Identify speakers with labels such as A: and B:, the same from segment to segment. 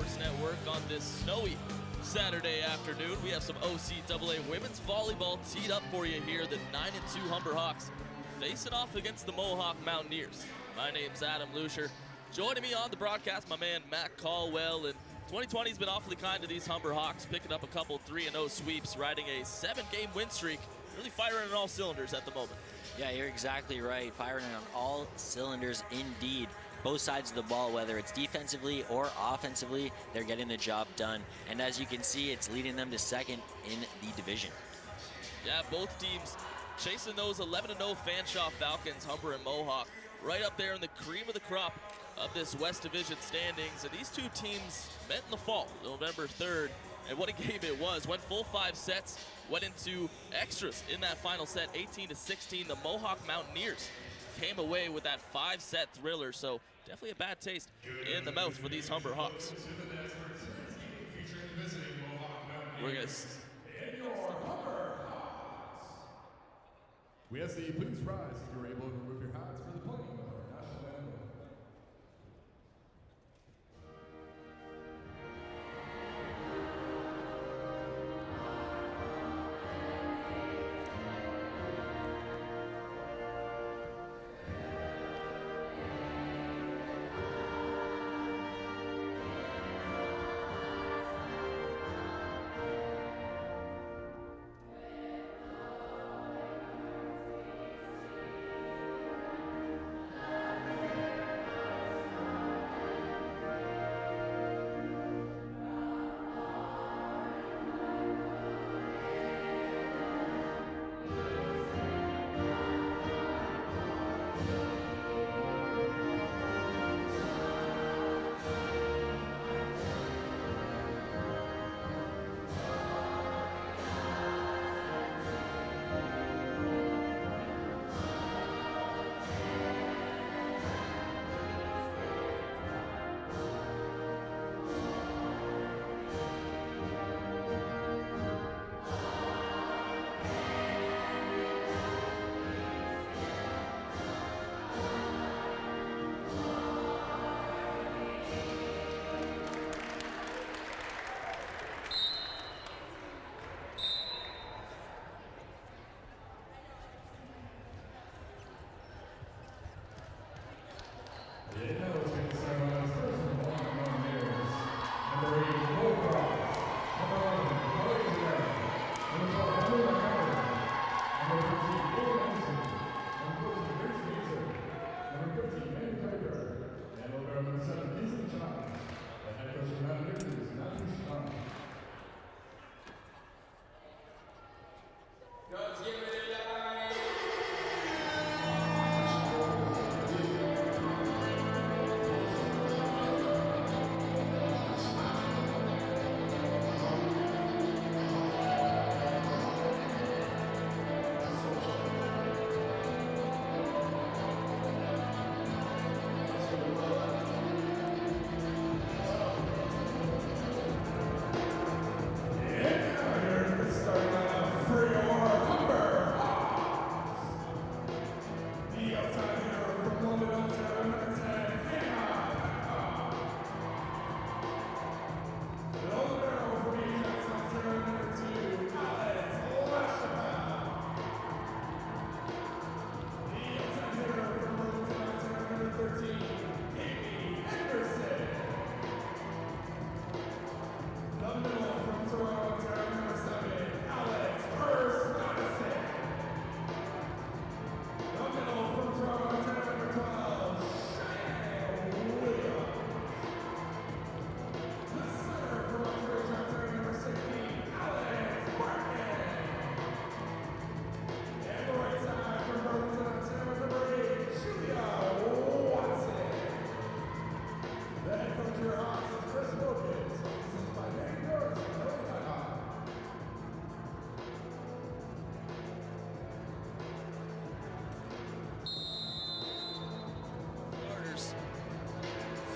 A: Sports Network on this snowy Saturday afternoon. We have some OCAA women's volleyball teed up for you here. The 9-2 Humber Hawks facing off against the Mohawk Mountaineers. My name's Adam Lucier. Joining me on the broadcast, my man Matt Caldwell. And 2020 has been awfully kind to these Humber Hawks, picking up a couple 3-0 sweeps, riding a 7-game win streak, really firing on all cylinders at the moment.
B: Yeah, you're exactly right. Firing on all cylinders indeed. Both sides of the ball, whether it's defensively or offensively, they're getting the job done. And as you can see, it's leading them to second in the division.
A: Yeah, both teams chasing those 11-0 Fanshawe Falcons, Humber and Mohawk, right up there in the cream of the crop of this West Division standings. And these two teams met in the fall, November 3rd. And what a game it was. Went full 5 sets, went into extras in that final set, 18-16. The Mohawk Mountaineers came away with that 5-set thriller, so definitely a bad taste in the mouth for these Humber Hawks. We're gonna
C: we ask that you please rise if you're able to remove your hats for the playing of our national anthem.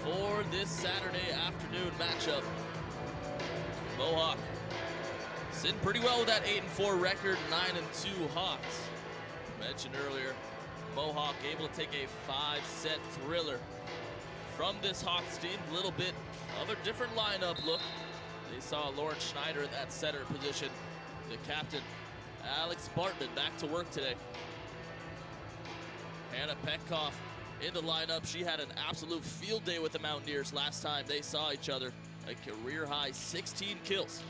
A: For this Saturday afternoon matchup, Mohawk sitting pretty well with that 8-4 record, 9-2 Hawks. Mentioned earlier, Mohawk able to take a 5-set thriller from this Hawks team. A little bit of a different lineup look. They saw Lauren Schneider in that center position. The captain, Alex Bartman, back to work today. Hannah Petkoff in the lineup. She had an absolute field day with the Mountaineers last time they saw each other. A career-high 16 kills.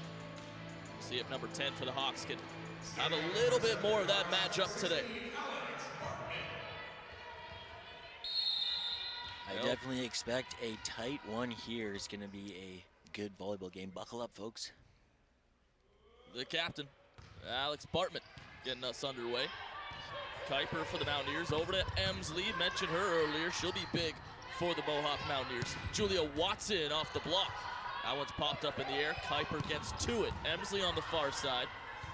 A: See if number 10 for the Hawks can have a little bit more of that matchup today.
B: I definitely expect a tight one here. It's going to be a good volleyball game. Buckle up, folks.
A: The captain, Alex Bartman, getting us underway. Kuiper for the Mountaineers, over to Emsley. Mentioned her earlier. She'll be big for the Mohawk Mountaineers. Julia Watson off the block. That one's popped up in the air. Kuiper gets to it. Emsley on the far side.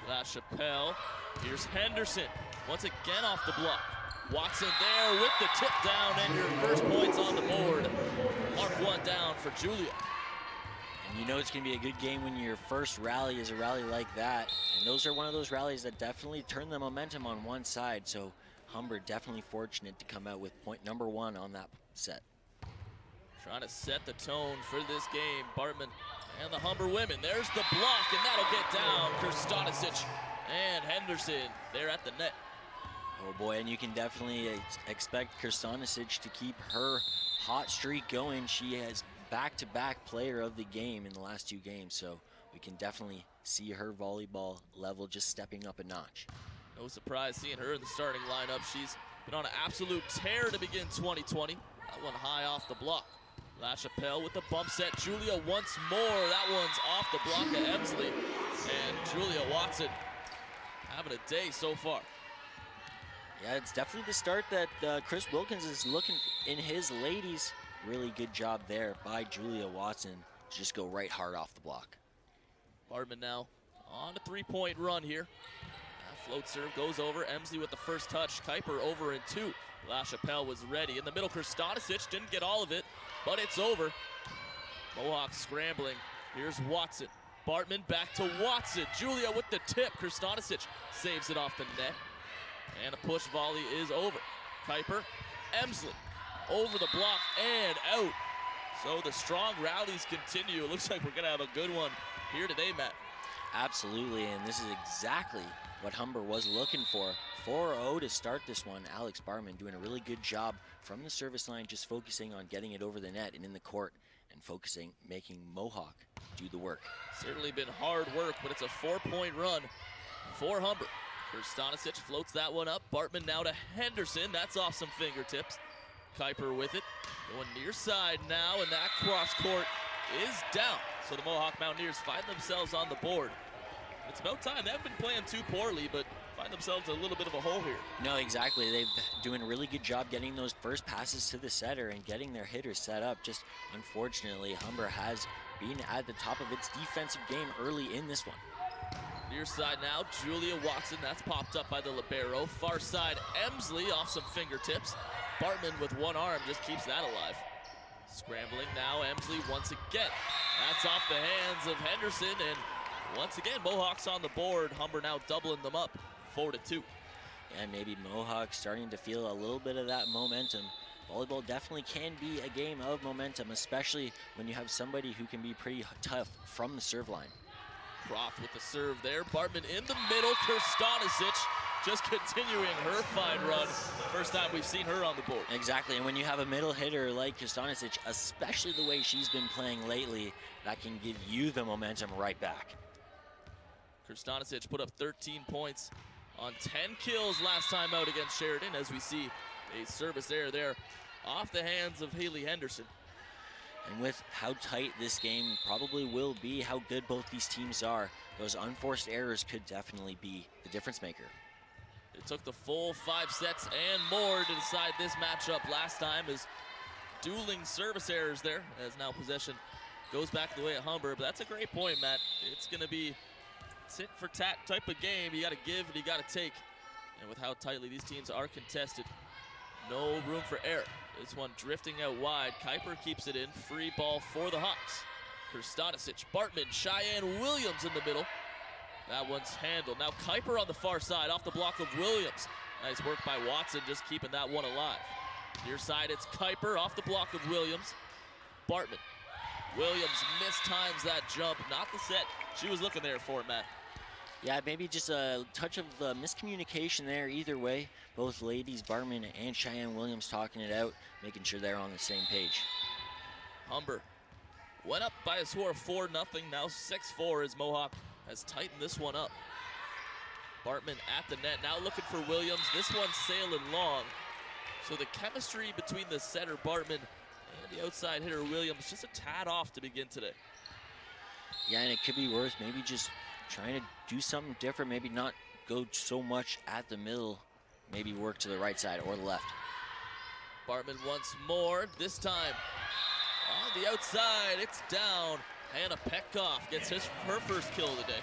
A: La Chapelle. Here's Henderson. Once again off the block. Watson there with the tip down, and your first points on the board. Mark one down for Julia.
B: And you know it's going to be a good game when your first rally is a rally like that. And those are one of those rallies that definitely turn the momentum on one side. So Humber definitely fortunate to come out with point number 1 on that set.
A: Trying to set the tone for this game. Bartman and the Humber women. There's the block, and that'll get down. Kirstanisic and Henderson there at the net.
B: Oh boy, and you can definitely expect Kirstanisic to keep her hot streak going. She has back-to-back player of the game in the last 2 games, so we can definitely see her volleyball level just stepping up a notch.
A: No surprise seeing her in the starting lineup. She's been on an absolute tear to begin 2020. That one high off the block. La Chapelle with the bump set. Julia once more. That one's off the block of Emsley. And Julia Watson having a day so far.
B: Yeah, it's definitely the start that Chris Wilkins is looking in his ladies. Really good job there by Julia Watson to just go right hard off the block.
A: Bartman now on a 3-point run here. That float serve goes over. Emsley with the first touch. Kuiper over in 2. La Chapelle was ready. In the middle, Kirstanisic didn't get all of it, but it's over. Mohawk scrambling. Here's Watson. Bartman back to Watson. Julia with the tip. Kirstanisic saves it off the net. And a push volley is over. Kuiper, Emsley, over the block and out. So the strong rallies continue. It looks like we're gonna have a good one here today, Matt.
B: Absolutely, and this is exactly what Humber was looking for. 4-0 to start this one. Alex Bartman doing a really good job from the service line, just focusing on getting it over the net and in the court and focusing, making Mohawk do the work.
A: Certainly been hard work, but it's a 4-point run for Humber. Kirstanisic floats that one up. Bartman now to Henderson. That's off some fingertips. Kuiper with it. Going near side now, and that cross court is down. So the Mohawk Mountaineers find themselves on the board. It's about time. They haven't been playing too poorly, but find themselves a little bit of a hole here.
B: No, exactly. They've doing a really good job getting those first passes to the setter and getting their hitters set up. Just unfortunately, Humber has been at the top of its defensive game early in this one.
A: Near side now, Julia Watson. That's popped up by the libero. Far side, Emsley off some fingertips. Bartman with one arm just keeps that alive. Scrambling now, Emsley once again. That's off the hands of Henderson, and once again, Mohawks on the board. Humber now doubling them up, 4-2.
B: And maybe Mohawk starting to feel a little bit of that momentum. Volleyball definitely can be a game of momentum, especially when you have somebody who can be pretty tough from the serve line.
A: Croft with the serve there. Bartman in the middle. Kirstanisic just continuing her fine run. First time we've seen her on the board.
B: Exactly, and when you have a middle hitter like Kirstanisic, especially the way she's been playing lately, that can give you the momentum right back.
A: Kirstanisic put up 13 points on 10 kills last time out against Sheridan, as we see a service error there off the hands of Haley Henderson.
B: And with how tight this game probably will be, how good both these teams are, those unforced errors could definitely be the difference maker.
A: It took the full 5 sets and more to decide this matchup last time, as dueling service errors there, as now possession goes back the way of Humber. But that's a great point, Matt. It's going to be tit for tat type of game. You got to give and you got to take. And with how tightly these teams are contested, no room for error. This one drifting out wide. Kuiper keeps it in. Free ball for the Hawks. Kirstanisic, Bartman, Cheyenne Williams in the middle. That one's handled. Now Kuiper on the far side off the block of Williams. Nice work by Watson, just keeping that one alive. Near side, it's Kuiper off the block of Williams. Bartman. Williams mistimes that jump, not the set she was looking there for, Matt.
B: Yeah, maybe just a touch of miscommunication there either way. Both ladies, Bartman and Cheyenne Williams, talking it out, making sure they're on the same page.
A: Humber went up by a score of 4-0, now 6-4 as Mohawk has tightened this one up. Bartman at the net, now looking for Williams. This one's sailing long. So the chemistry between the setter, Bartman, and the outside hitter, Williams, just a tad off to begin today.
B: Yeah, and it could be worth maybe just trying to do something different, maybe not go so much at the middle, maybe work to the right side or the left.
A: Bartman once more, this time on the outside, it's down. Hannah Petkoff gets her first kill of the day.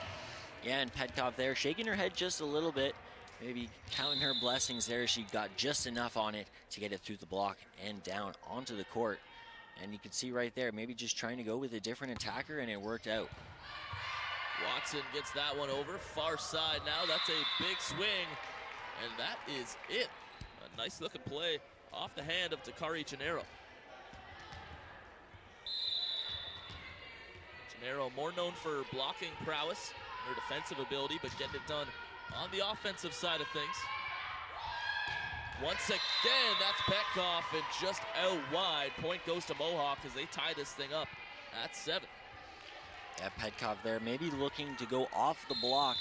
B: Yeah, and Petkoff there shaking her head just a little bit, maybe counting her blessings there. She got just enough on it to get it through the block and down onto the court. And you can see right there, maybe just trying to go with a different attacker, and it worked out.
A: Watson gets that one over, far side now. That's a big swing, and that is it. A nice looking play off the hand of Takari Gennaro. Gennaro more known for blocking prowess, her defensive ability, but getting it done on the offensive side of things. Once again, that's Petkoff, and just out wide. Point goes to Mohawk as they tie this thing up at 7.
B: Yeah, Petkoff there, maybe looking to go off the block.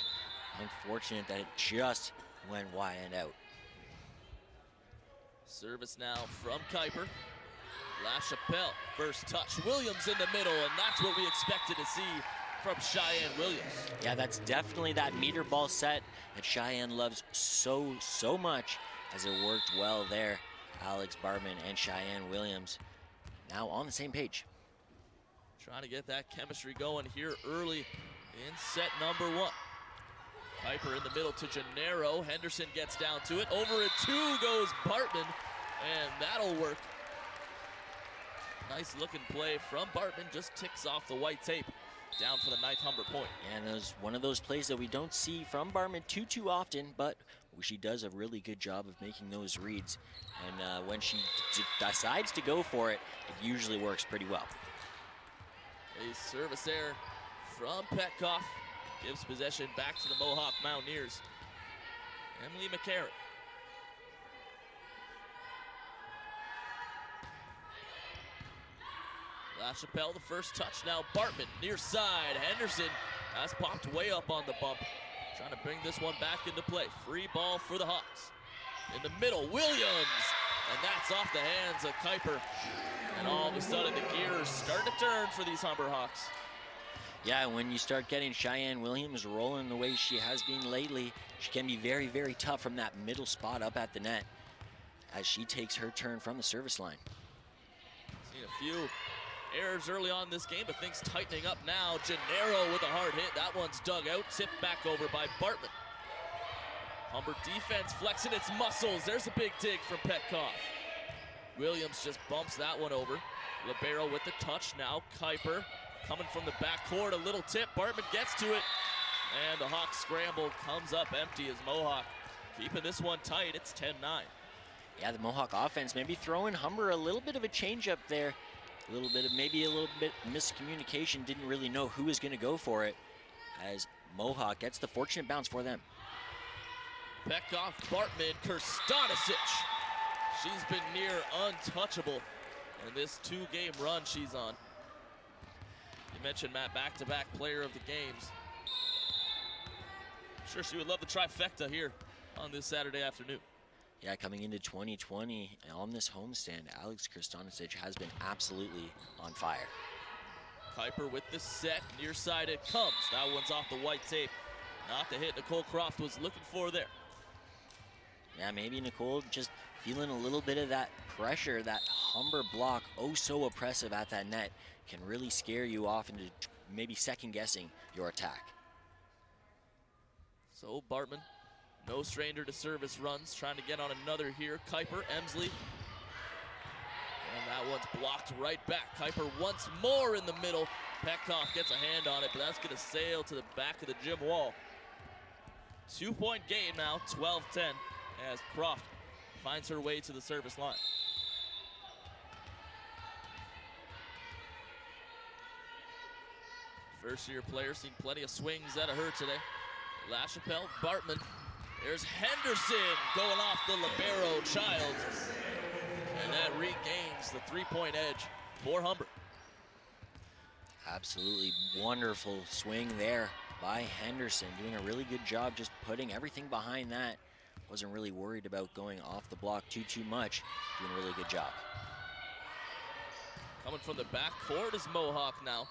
B: Unfortunate that it just went wide and out.
A: Service now from Kuiper. LaChapelle, first touch. Williams in the middle, and that's what we expected to see from Cheyenne Williams.
B: Yeah, that's definitely that meter ball set that Cheyenne loves so much, as it worked well there. Alex Bartman and Cheyenne Williams now on the same page.
A: Trying to get that chemistry going here early in set number 1. Kuiper in the middle to Gennaro. Henderson gets down to it. Over at 2 goes Bartman, and that'll work. Nice looking play from Bartman, just ticks off the white tape. Down for the 9th Humber point.
B: And it was one of those plays that we don't see from Bartman too often, but she does a really good job of making those reads. And when she decides to go for it, it usually works pretty well.
A: A service error from Petkoff gives possession back to the Mohawk Mountaineers. Emily McCarron. LaChapelle, the first touch now. Bartman, near side. Henderson has popped way up on the bump. Trying to bring this one back into play. Free ball for the Hawks. In the middle, Williams. And that's off the hands of Kuiper. And all of a sudden, the gears start to turn for these Humber Hawks.
B: Yeah, when you start getting Cheyenne Williams rolling the way she has been lately, she can be very tough from that middle spot up at the net as she takes her turn from the service line.
A: Seen a few errors early on in this game, but things tightening up now. Gennaro with a hard hit. That one's dug out, tipped back over by Bartman. Humber defense flexing its muscles. There's a big dig from Petkoff. Williams just bumps that one over. Libero with the touch now. Kuiper coming from the backcourt, a little tip. Bartman gets to it, and the Hawks scramble comes up empty as Mohawk keeping this one tight. It's 10-9.
B: Yeah, the Mohawk offense maybe throwing Humber a little bit of a changeup there. Maybe a little bit miscommunication, didn't really know who was going to go for it, as Mohawk gets the fortunate bounce for them.
A: Petkoff, Bartman, Kirstanicic. She's been near untouchable in this 2-game run she's on. You mentioned, Matt, back-to-back player of the games. I'm sure she would love the trifecta here on this Saturday afternoon.
B: Yeah, coming into 2020 on this homestand, Alex Kirstanicic has been absolutely on fire.
A: Kuiper with the set, near side it comes. That one's off the white tape. Not the hit Nicole Croft was looking for there.
B: Yeah, maybe Nicole just feeling a little bit of that pressure, that Humber block, oh so oppressive at that net, can really scare you off into maybe second guessing your attack.
A: So Bartman, no stranger to service runs, trying to get on another here. Kuiper, Emsley. And that one's blocked right back. Kuiper once more in the middle. Petkoff gets a hand on it, but that's gonna sail to the back of the gym wall. 2-point game now, 12-10, as Croft finds her way to the service line. First-year player, seen plenty of swings out of her today. LaChapelle, Bartman. There's Henderson going off the libero Child. And that regains the three-point edge for Humber.
B: Absolutely wonderful swing there by Henderson, doing a really good job just putting everything behind that. Wasn't really worried about going off the block too much. Doing a really good job.
A: Coming from the back court is Mohawk now.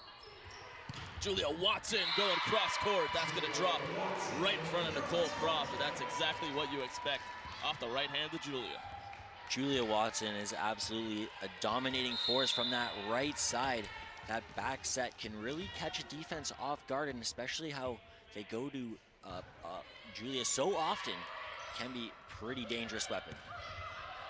A: Julia Watson going cross court. That's going to drop right in front of Nicole Croft. And that's exactly what you expect off the right hand of Julia.
B: Julia Watson is absolutely a dominating force from that right side. That back set can really catch a defense off guard, and especially how they go to Julia so often can be pretty dangerous weapon.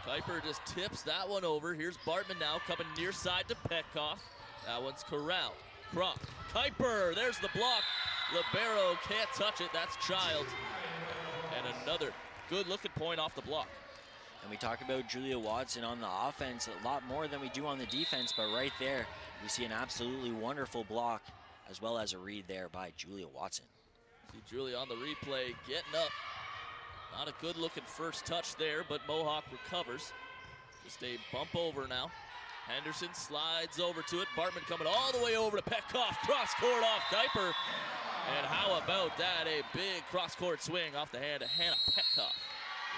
A: Kuiper just tips that one over. Here's Bartman now coming near side to Petkoff. That one's corralled. Croft, Kuiper, there's the block. Libero can't touch it, that's Child. And another good looking point off the block.
B: And we talk about Julia Watson on the offense a lot more than we do on the defense, but right there, we see an absolutely wonderful block as well as a read there by Julia Watson.
A: See Julia on the replay getting up. Not a good looking first touch there, but Mohawk recovers. Just a bump over now. Henderson slides over to it. Bartman coming all the way over to Petkoff. Cross court off Kuiper. And how about that? A big cross court swing off the hand of Hannah Petkoff.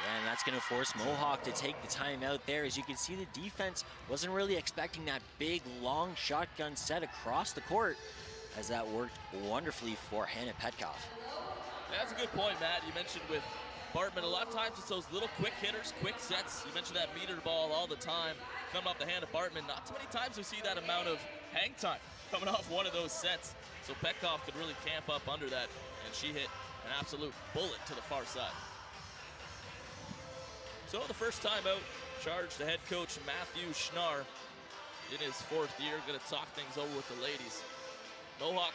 B: Yeah, and that's going to force Mohawk to take the timeout there. As you can see, the defense wasn't really expecting that big, long shotgun set across the court, as that worked wonderfully for Hannah Petkoff.
A: Yeah, that's a good point, Matt. You mentioned with Bartman, a lot of times it's those little quick hitters, quick sets. You mentioned that meter ball all the time coming off the hand of Bartman. Not too many times we see that amount of hang time coming off one of those sets. So Petkoff could really camp up under that, and she hit an absolute bullet to the far side. So the first time out, charged the head coach Matthew Schnarr in his fourth year. Going to talk things over with the ladies. Mohawk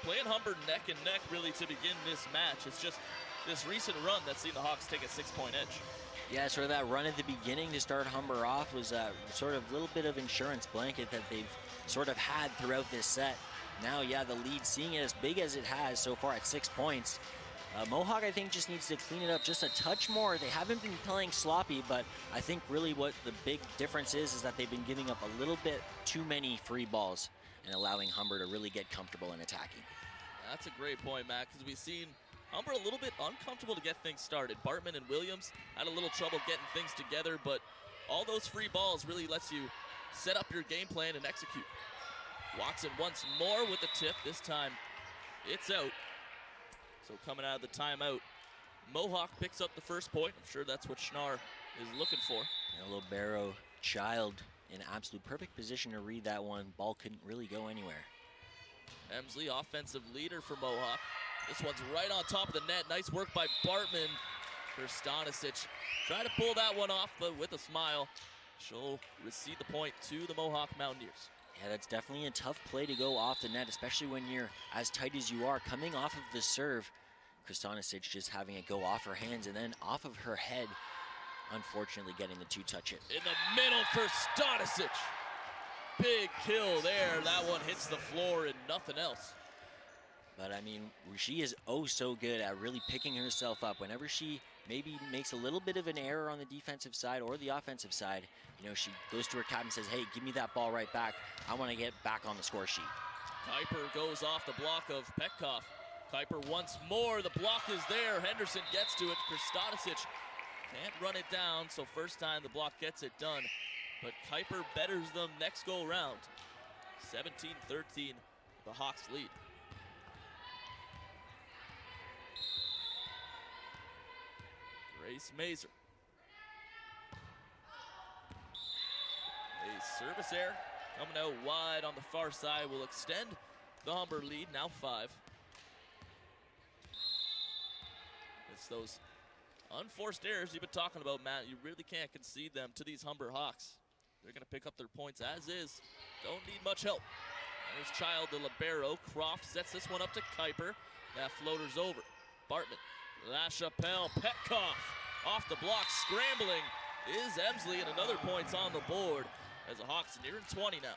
A: playing Humber neck and neck really to begin this match. It's just this recent run that's seen the Hawks take a 6-point edge.
B: Yeah, sort of that run at the beginning to start Humber off was a sort of little bit of insurance blanket that they've sort of had throughout this set. Now, yeah, the lead, seeing it as big as it has so far at 6 points. Mohawk, I think, just needs to clean it up just a touch more. They haven't been playing sloppy, but I think really what the big difference is that they've been giving up a little bit too many free balls and allowing Humber to really get comfortable in attacking.
A: That's a great point, Matt, because we've seen Humber a little bit uncomfortable to get things started. Bartman and Williams had a little trouble getting things together, but all those free balls really lets you set up your game plan and execute. Watson once more with the tip. This time it's out. So coming out of the timeout, Mohawk picks up the first point. I'm sure that's what Schnarr is looking for.
B: And a libero Child in absolute perfect position to read that one. Ball couldn't really go anywhere.
A: Emsley, offensive leader for Mohawk. This one's right on top of the net. Nice work by Bartman for Stanisic. Try to pull that one off, but with a smile, she'll recede the point to the Mohawk Mountaineers.
B: Yeah, that's definitely a tough play to go off the net, especially when you're as tight as you are. Coming off of the serve, Stanisic just having it go off her hands and then off of her head, unfortunately getting the two-touch hit.
A: In the middle for Stanisic. Big kill there. That one hits the floor and nothing else.
B: But I mean, she is oh so good at really picking herself up. Whenever she maybe makes a little bit of an error on the defensive side or the offensive side, you know, she goes to her captain and says, hey, give me that ball right back. I want to get back on the score sheet.
A: Kuiper goes off the block of Petkoff. Kuiper once more, the block is there. Henderson gets to it. Stanisic can't run it down, so first time the block gets it done. But Kuiper betters them next go round. 17-13, the Hawks lead. Grace Mazer. A service error coming out wide on the far side will extend the Humber lead, now 5. It's those unforced errors you've been talking about, Matt. You really can't concede them to these Humber Hawks. They're going to pick up their points as is. Don't need much help. There's Child, the libero. Croft sets this one up to Kuiper. That floater's over. Bartman, LaChapelle, Petkoff off the block, scrambling is Emsley, and another point's on the board as the Hawks nearing 20 now.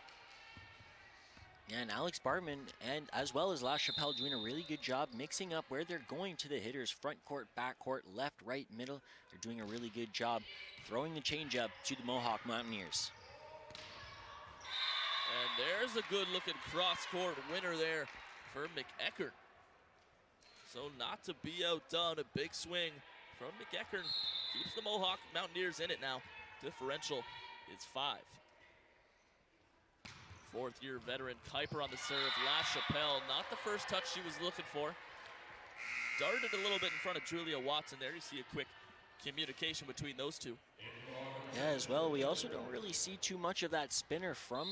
B: Yeah, and Alex Bartman and as well as La Chapelle doing a really good job mixing up where they're going to the hitters, front court, back court, left, right, middle. They're doing a really good job throwing the changeup to the Mohawk Mountaineers.
A: And there's a good looking cross court winner there for McEachern. So not to be outdone, a big swing from McEachern keeps the Mohawk Mountaineers in it now. Differential is 5. Fourth-year veteran Kuiper on the serve. La Chapelle, not the first touch she was looking for. Darted a little bit in front of Julia Watson there. You see a quick communication between those two.
B: Yeah, as well, we also don't really see too much of that spinner from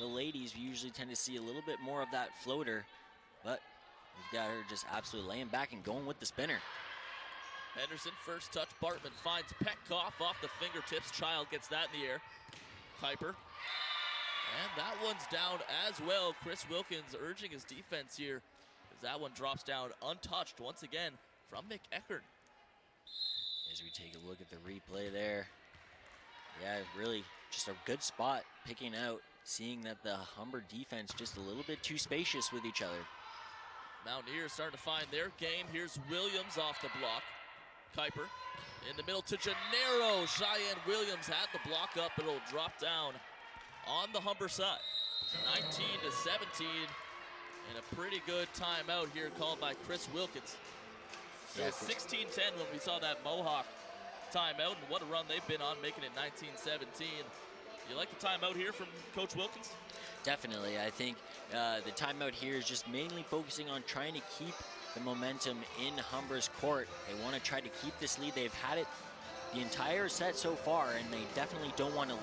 B: the ladies. We usually tend to see a little bit more of that floater, but we've got her just absolutely laying back and going with the spinner.
A: Henderson, first touch. Bartman finds Petkoff off the fingertips. Child gets that in the air. Kuiper. And that one's down as well. Chris Wilkins urging his defense here as that one drops down untouched once again from McEachern.
B: As we take a look at the replay there. Yeah, really just a good spot picking out, seeing that the Humber defense just a little bit too spacious with each other.
A: Mountaineers starting to find their game. Here's Williams off the block. Kuiper in the middle to Gennaro. Cheyenne Williams had the block up, but it'll drop down on the Humber side. 19-17, and a pretty good timeout here called by Chris Wilkins. So 16-10 when we saw that Mohawk timeout, and what a run they've been on, making it 19-17. You like the timeout here from Coach Wilkins?
B: Definitely. I think the timeout here is just mainly focusing on trying to keep the momentum in Humber's court. They want to try to keep this lead. They've had it the entire set so far, and they definitely don't want to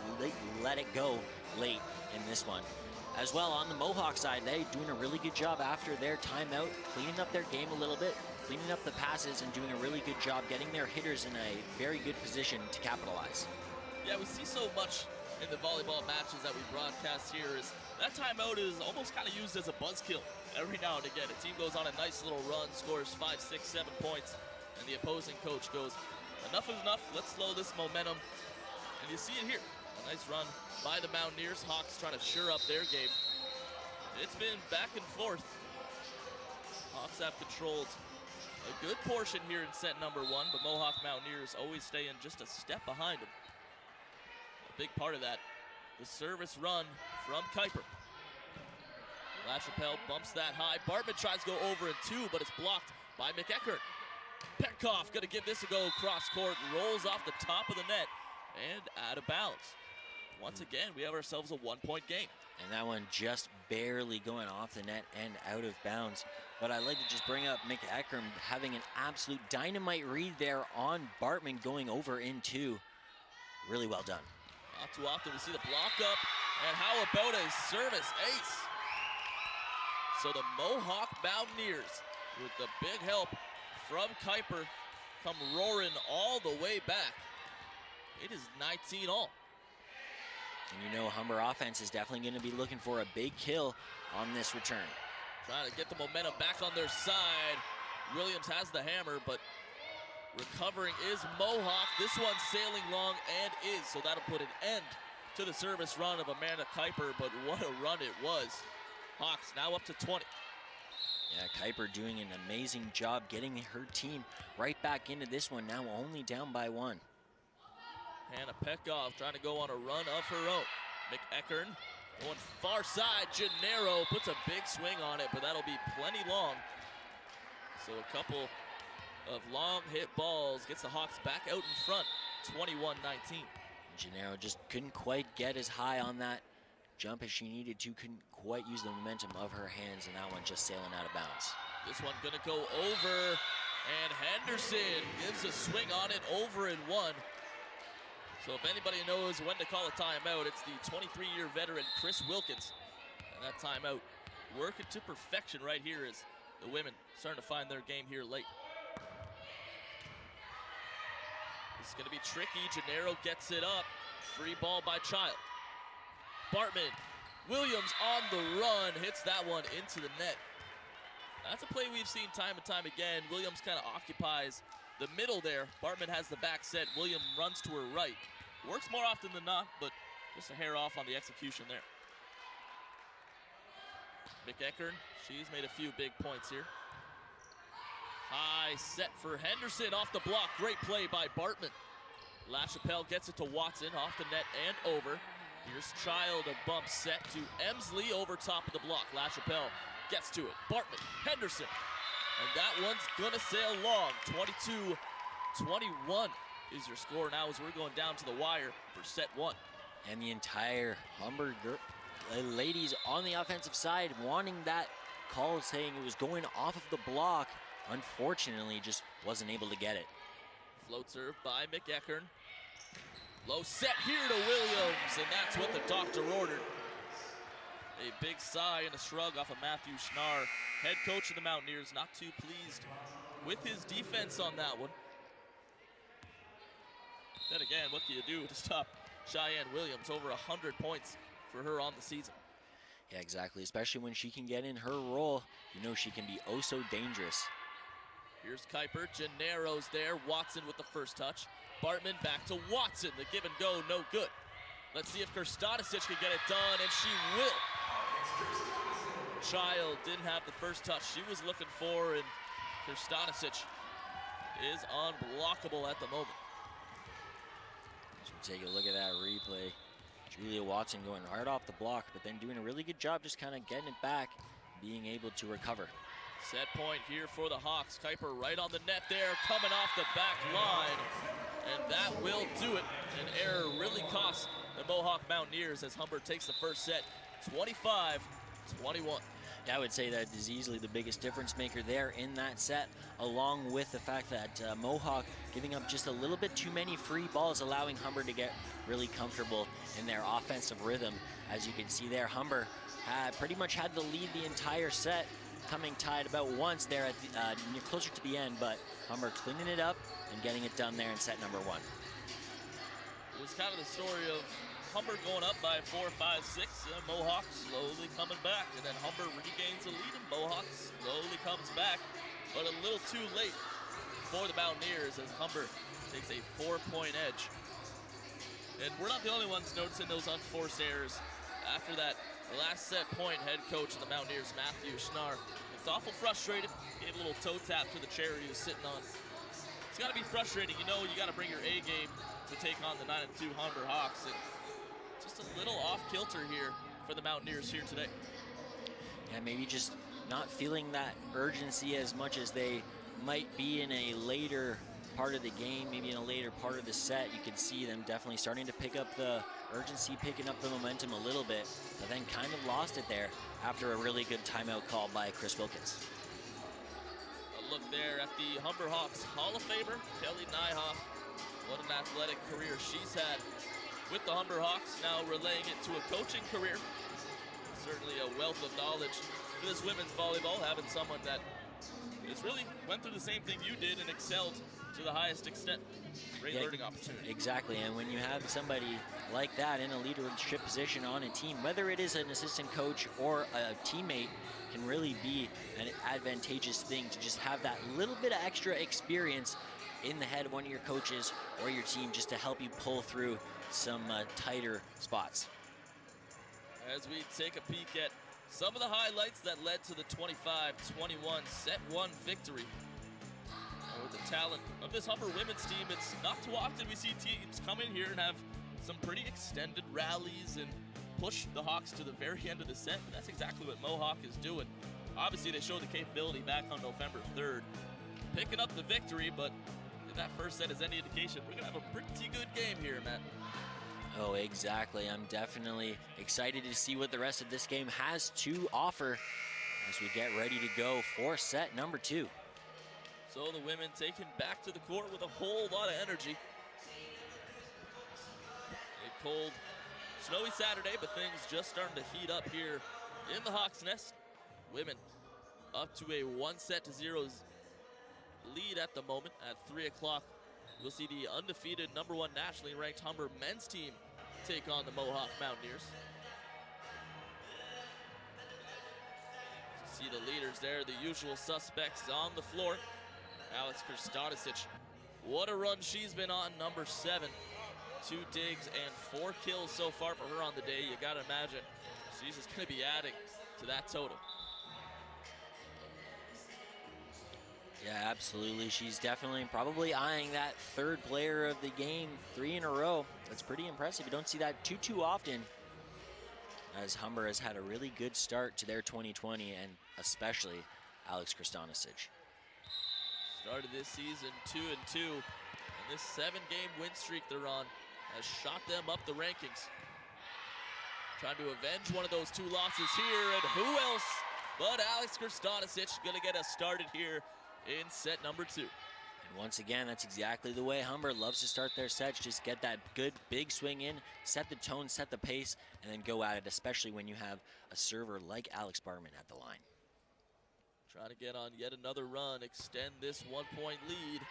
B: let it go late in this one. As well, on the Mohawk side, they're doing a really good job after their timeout, cleaning up their game a little bit, cleaning up the passes, and doing a really good job getting their hitters in a very good position to capitalize.
A: Yeah, we see so much in the volleyball matches that we broadcast here is that timeout is almost kind of used as a buzzkill every now and again. A team goes on a nice little run, scores 5, 6, 7 points, and the opposing coach goes, enough is enough, let's slow this momentum. And you see it here. A nice run by the Mountaineers. Hawks trying to shore up their game. It's been back and forth. Hawks have controlled a good portion here in set number 1, but Mohawk Mountaineers always staying just a step behind them. A big part of that, the service run from Kuiper. La Chapelle bumps that high. Bartman tries to go over in 2, but it's blocked by McEachern. Petkoff gonna give this a go cross court, rolls off the top of the net and out of bounds. Once again, we have ourselves a 1-point game.
B: And that one just barely going off the net and out of bounds. But I'd like to just bring up McEachern having an absolute dynamite read there on Bartman going over in 2. Really well done.
A: Not too often we see the block up, and how about a service ace? So the Mohawk Mountaineers, with the big help from Kuiper, come roaring all the way back. It is 19 all.
B: And you know Humber offense is definitely going to be looking for a big kill on this return.
A: Trying to get the momentum back on their side. Williams has the hammer, but recovering is Mohawk. This one sailing long and is, so that'll put an end to the service run of Amanda Kuiper, but what a run it was. Hawks now up to 20.
B: Yeah, Kuiper doing an amazing job getting her team right back into this one, now only down by 1.
A: Hannah Petkoff trying to go on a run of her own. McEachern going far side. Gennaro puts a big swing on it, but that'll be plenty long. So a couple of long hit balls gets the Hawks back out in front, 21-19.
B: Gennaro just couldn't quite get as high on that jump as she needed to, couldn't quite use the momentum of her hands, and that one just sailing out of bounds.
A: This one gonna go over, and Henderson gives a swing on it over and 1. So if anybody knows when to call a timeout, it's the 23-year veteran Chris Wilkins. And that timeout working to perfection right here as the women starting to find their game here late. This is gonna be tricky. Gennaro gets it up. Free ball by Child. Bartman, Williams on the run, hits that one into the net. That's a play we've seen time and time again. Williams kind of occupies the middle there. Bartman has the back set. Williams runs to her right. Works more often than not, but just a hair off on the execution there. McEachern, she's made a few big points here. High set for Henderson off the block. Great play by Bartman. LaChapelle gets it to Watson, off the net and over. Here's Child, a bump set to Emsley over top of the block. LaChapelle gets to it. Bartman, Henderson. And that one's gonna sail long. 22-21 is your score now as we're going down to the wire for set one.
B: And the entire Humber ladies on the offensive side wanting that call, saying it was going off of the block. Unfortunately, just wasn't able to get it.
A: Float serve by McEachern. Low set here to Williams, and that's what the doctor ordered. A big sigh and a shrug off of Matthew Schnarr. Head coach of the Mountaineers, not too pleased with his defense on that one. Then again, what can you do to stop Cheyenne Williams? Over 100 points for her on the season.
B: Yeah, exactly. Especially when she can get in her role, you know she can be oh so dangerous.
A: Here's Kuiper, Gennaro's there, Watson with the first touch. Bartman back to Watson, the give and go, no good. Let's see if Krstanicic can get it done, and she will. Child didn't have the first touch she was looking for, and Krstanicic is unblockable at the moment.
B: So take a look at that replay. Julia Watson going hard off the block, but then doing a really good job just kind of getting it back, being able to recover.
A: Set point here for the Hawks. Kuiper right on the net there, coming off the back line. And that will do it. An error really cost the Mohawk Mountaineers as Humber takes the first set, 25-21.
B: Yeah, I would say that is easily the biggest difference maker there in that set, along with the fact that Mohawk giving up just a little bit too many free balls, allowing Humber to get really comfortable in their offensive rhythm. As you can see there, Humber pretty much had the lead the entire set, coming tied about once there at the, closer to the end, but Humber cleaning it up and getting it done there in set number one.
A: It was kind of the story of Humber going up by 4, 5, 6, Mohawk slowly coming back, and then Humber regains the lead and Mohawk slowly comes back, but a little too late for the Mountaineers as Humber takes a 4-point edge. And we're not the only ones noticing those unforced errors. After that last set point, head coach of the Mountaineers, Matthew Schnarr, looked awful frustrated, gave a little toe tap to the chair he was sitting on. It's gotta be frustrating, you know, you gotta bring your A game to take on the 9-2 Humber Hawks, and just a little off kilter here for the Mountaineers here today.
B: Yeah, maybe just not feeling that urgency as much as they might be in a later part of the game, maybe in a later part of the set. You can see them definitely starting to pick up the urgency, picking up the momentum a little bit, but then kind of lost it there after a really good timeout call by Chris Wilkins.
A: A look there at the Humber Hawks Hall of Famer, Kelly Nyhoff. What an athletic career she's had with the Humber Hawks, now relaying it to a coaching career. Certainly a wealth of knowledge for this women's volleyball, having someone that has really went through the same thing you did and excelled to the highest extent. Great learning opportunity.
B: Exactly, and when you have somebody like that in a leadership position on a team, whether it is an assistant coach or a teammate, can really be an advantageous thing to just have that little bit of extra experience in the head of one of your coaches or your team just to help you pull through some tighter spots.
A: As we take a peek at some of the highlights that led to the 25-21 set one victory. And with the talent of this Humber women's team, it's not too often we see teams come in here and have some pretty extended rallies and push the Hawks to the very end of the set. And that's exactly what Mohawk is doing. Obviously, they showed the capability back on November 3rd, picking up the victory, but if that first set is any indication, we're gonna have a pretty good game here, Matt.
B: Oh, exactly. I'm definitely excited to see what the rest of this game has to offer as we get ready to go for set number 2.
A: So the women taken back to the court with a whole lot of energy. A cold, snowy Saturday, but things just starting to heat up here in the Hawks Nest. Women up to a 1-0 lead at the moment. At 3 o'clock, we'll see the undefeated #1 nationally ranked Humber men's team take on the Mohawk Mountaineers. See the leaders there, the usual suspects on the floor. Alex Krstanicic, what a run she's been on, number 7. 2 digs and 4 kills so far for her on the day. You gotta imagine she's just gonna be adding to that total.
B: Yeah, absolutely. She's definitely probably eyeing that third player of the game, 3 in a row. That's pretty impressive. You don't see that too often, as Humber has had a really good start to their 2020, and especially Alex Kristanisic.
A: Started this season 2-2, and this 7-game win streak they're on has shot them up the rankings. Trying to avenge one of those 2 losses here, and who else but Alex Kristanisic gonna get us started here in set number 2.
B: And once again, that's exactly the way Humber loves to start their sets. Just get that good big swing in, set the tone, set the pace, and then go at it, especially when you have a server like Alex Bartman at the line.
A: Trying to get on yet another run, extend this 1-point lead.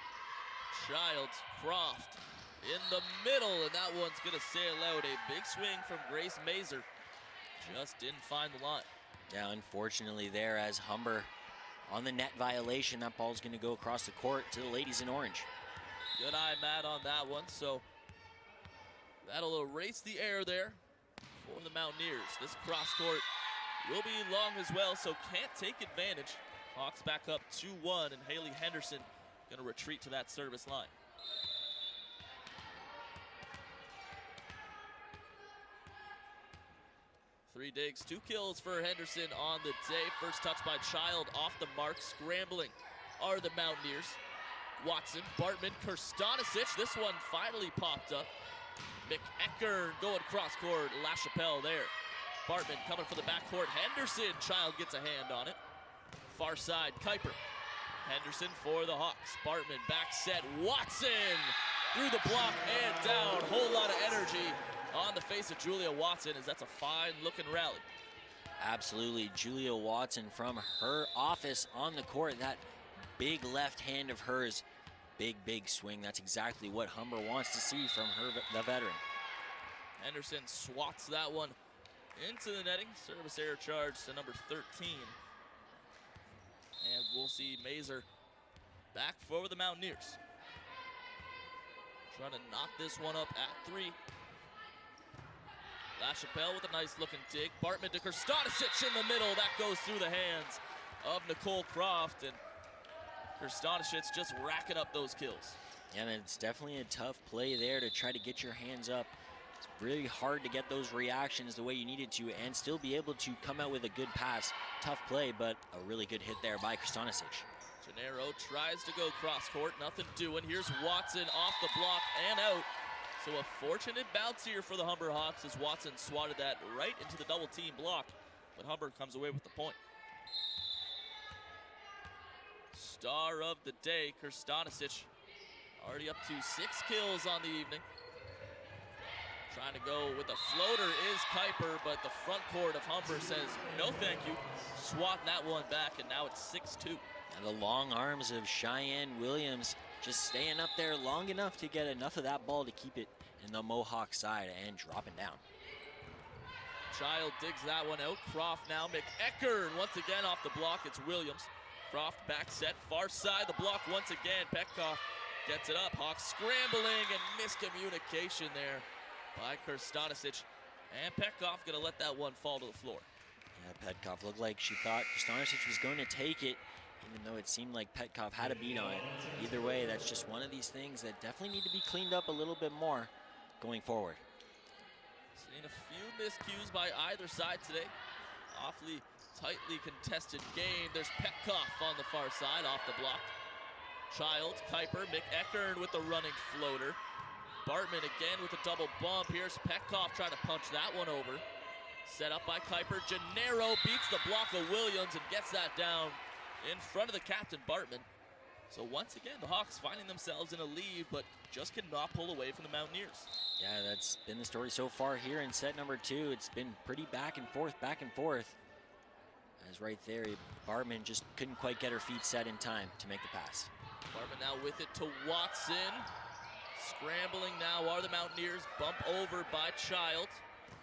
A: Childs, Croft in the middle, and that one's gonna sail out. A big swing from Grace Mazer. Just didn't find the line.
B: Yeah, unfortunately there, as Humber on the net violation, that ball's gonna go across the court to the ladies in orange.
A: Good eye, Matt, on that one. So that'll erase the error there for the Mountaineers. This cross court will be long as well, so can't take advantage. Hawks back up 2-1, and Haley Henderson gonna retreat to that service line. Three digs, 2 kills for Henderson on the day. First touch by Child off the mark. Scrambling are the Mountaineers. Watson, Bartman, Kristanisic. This one finally popped up. McEckern going cross court. LaChapelle there. Bartman coming for the backcourt. Henderson, Child gets a hand on it. Far side, Kuiper. Henderson for the Hawks. Bartman back set. Watson through the block and down. Whole lot of energy on the face of Julia Watson, as that's a fine-looking rally.
B: Absolutely, Julia Watson from her office on the court. That big left hand of hers, big swing. That's exactly what Humber wants to see from her, the veteran.
A: Henderson swats that one into the netting. Service error charge to number 13. And we'll see Mazer back for the Mountaineers. Trying to knock this one up at 3. LaChapelle with a nice looking dig. Bartman to Kristanisic in the middle. That goes through the hands of Nicole Croft, and Kristanisic just racking up those kills.
B: And it's definitely a tough play there to try to get your hands up. It's really hard to get those reactions the way you needed to and still be able to come out with a good pass. Tough play, but a really good hit there by Kristanisic.
A: Gennaro tries to go cross court, nothing doing. Here's Watson off the block and out. So a fortunate bounce here for the Humber Hawks as Watson swatted that right into the double team block, but Humber comes away with the point. Star of the day, Kristanisic, already up to 6 kills on the evening. Trying to go with a floater is Kuiper, but the front court of Humber says no thank you. Swatting that one back, and now it's 6-2.
B: And the long arms of Cheyenne Williams just staying up there long enough to get enough of that ball to keep it in the Mohawk side and dropping down.
A: Child digs that one out. Croft now. McEckern once again off the block. It's Williams. Croft back set. Far side. The block once again. Petkoff gets it up. Hawks scrambling and miscommunication there by Kristanisic. And Petkoff going to let that one fall to the floor.
B: Yeah, Petkoff looked like she thought Kristanisic was going to take it, even though it seemed like Petkoff had a beat on it. Either way, that's just one of these things that definitely need to be cleaned up a little bit more going forward.
A: Seen a few miscues by either side today. Awfully tightly contested game. There's Petkoff on the far side off the block. Child, Kuiper, McEckern with the running floater. Bartman again with a double bump. Here's Petkoff trying to punch that one over. Set up by Kuiper. Gennaro beats the block of Williams and gets that down in front of the captain, Bartman. So once again, the Hawks finding themselves in a lead, but just cannot pull away from the Mountaineers.
B: Yeah, that's been the story so far here in set number 2. It's been pretty back and forth. As right there, Bartman just couldn't quite get her feet set in time to make the pass.
A: Bartman now with it to Watson. Scrambling now are the Mountaineers. Bump over by Child.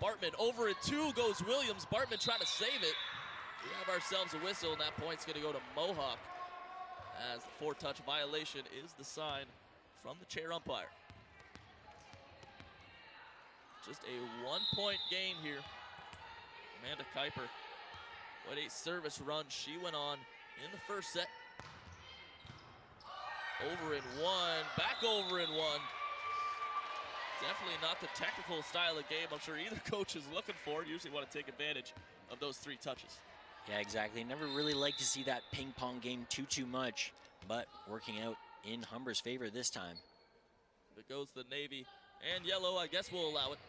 A: Bartman over it too goes Williams. Bartman trying to save it. We have ourselves a whistle, and that point's going to go to Mohawk, as the 4-touch violation is the sign from the chair umpire. Just a 1-point gain here. Amanda Kuiper, what a service run she went on in the first set. Over in one, back over in one. Definitely not the technical style of game I'm sure either coach is looking for. Usually want to take advantage of those 3 touches.
B: Yeah, exactly. Never really like to see that ping pong game too much, but working out in Humber's favor this time.
A: It goes the Navy and yellow. I guess we'll allow it.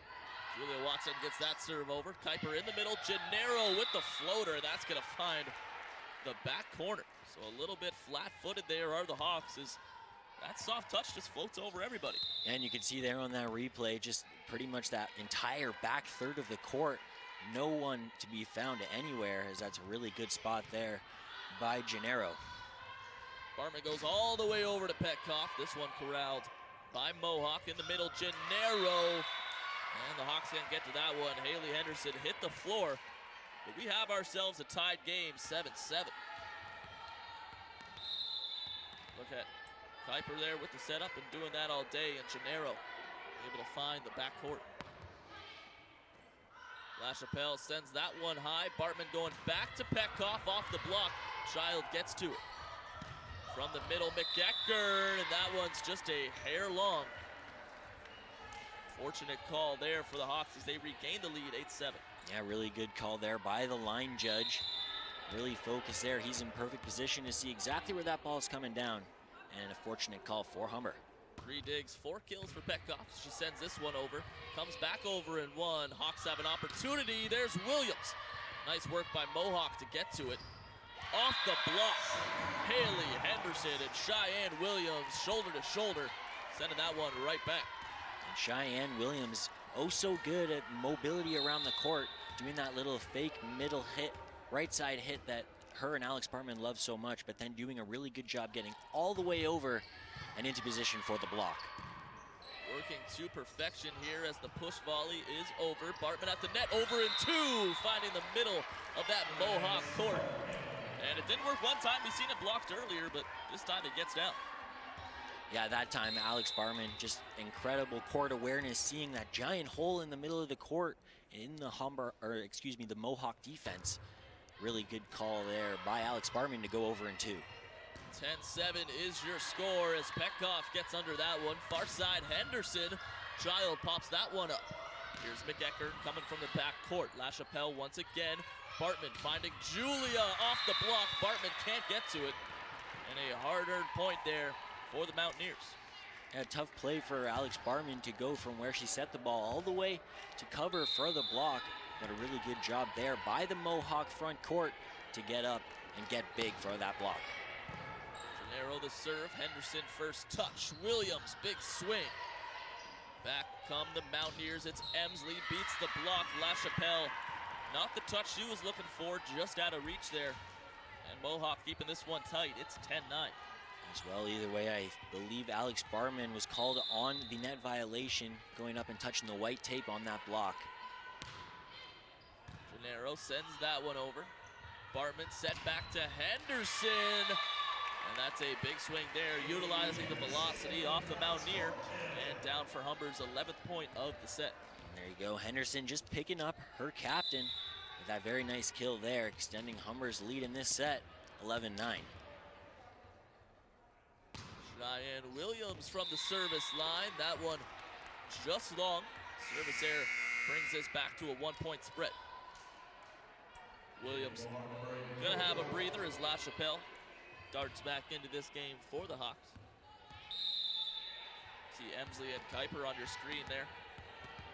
A: Julia Watson gets that serve over. Kuiper in the middle. Gennaro with the floater. That's going to find the back corner. So a little bit flat-footed there are the Hawks as that soft touch just floats over everybody.
B: And you can see there on that replay, just pretty much that entire back third of the court. No one to be found anywhere, as that's a really good spot there by Gennaro.
A: Bartman goes all the way over to Petkoff. This one corralled by Mohawk in the middle. Gennaro. And the Hawks can't get to that one. Haley Henderson hit the floor. But we have ourselves a tied game, 7-7. Look at Kuiper there with the setup and doing that all day. And Gennaro able to find the backcourt. LaChapelle sends that one high. Bartman going back to Petkoff off the block. Child gets to it. From the middle, McEachern, and that one's just a hair long. Fortunate call there for the Hawks as they regain the lead, 8-7.
B: Yeah, really good call there by the line judge. Really focused there. He's in perfect position to see exactly where that ball is coming down. And a fortunate call for Humber.
A: 3 digs, 4 kills for Petkoff. She sends this one over. Comes back over in one. Hawks have an opportunity. There's Williams. Nice work by Mohawk to get to it. Off the block. Haley Henderson and Cheyenne Williams shoulder to shoulder. Sending that one right back.
B: And Cheyenne Williams, oh so good at mobility around the court, doing that little fake middle hit, right side hit that her and Alex Bartman love so much, but then doing a really good job getting all the way over and into position for the block.
A: Working to perfection here as the push volley is over. Bartman at the net, over in 2, finding the middle of that Mohawk court. And it didn't work one time. We've seen it blocked earlier, but this time it gets down.
B: Yeah, that time Alex Bartman, just incredible court awareness, seeing that giant hole in the middle of the court in the the Mohawk defense. Really good call there by Alex Bartman to go over in 2.
A: 10-7 is your score as Petkoff gets under that one. Far side, Henderson. Child pops that one up. Here's McEachern coming from the back court. LaChapelle once again. Bartman finding Julia off the block. Bartman can't get to it. And a hard-earned point there for the Mountaineers.
B: A tough play for Alex Bartman to go from where she set the ball all the way to cover for the block. But a really good job there by the Mohawk front court to get up and get big for that block.
A: Gennaro the serve. Henderson first touch. Williams, big swing. Back come the Mountaineers. It's Emsley beats the block. LaChapelle, not the touch she was looking for, just out of reach there. And Mohawk keeping this one tight. It's 10-9.
B: As well, either way, I believe Alex Bartman was called on the net violation, going up and touching the white tape on that block.
A: Gennaro sends that one over. Bartman set back to Henderson. And that's a big swing there, utilizing the velocity off the Mountaineer. And down for Humber's 11th point of the set.
B: And there you go, Henderson just picking up her captain with that very nice kill there, extending Humber's lead in this set, 11-9.
A: Cheyenne Williams from the service line. That one just long. Service error brings us back to a 1-point spread. Williams gonna have a breather as LaChapelle darts back into this game for the Hawks. See Emsley and Kuiper on your screen there.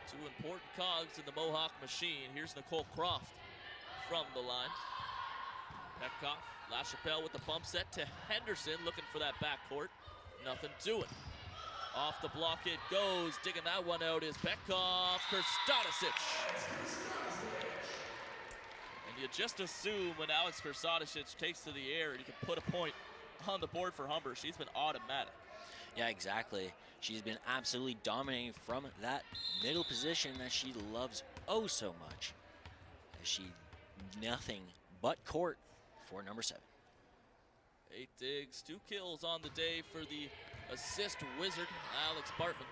A: 2 important cogs in the Mohawk machine. Here's Nicole Croft from the line. Petkoff, LaChapelle with the bump set to Henderson, looking for that backcourt. Nothing doing. Off the block it goes. Digging that one out is Petkoff. Krstadicic. And you just assume when Alex Krstadicic takes to the air and you can put a point on the board for Humber, she's been automatic.
B: Yeah, exactly. She's been absolutely dominating from that middle position that she loves oh so much. She nothing but court for number 7.
A: 8 digs, 2 kills on the day for the assist wizard, Alex Bartman.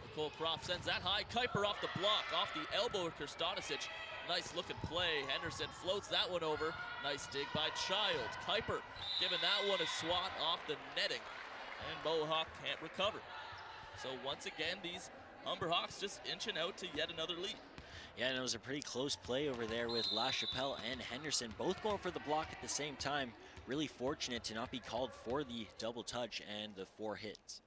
A: Nicole Croft sends that high. Kuiper off the block, off the elbow of Krstadicic. Nice looking play. Henderson floats that one over. Nice dig by Child. Kuiper giving that one a swat off the netting. and Mohawk can't recover. So once again, these Humber Hawks just inching out to yet another lead.
B: Yeah, and it was a pretty close play over there with La Chapelle and Henderson both going for the block at the same time. Really fortunate to not be called for the double touch and the 4 hits.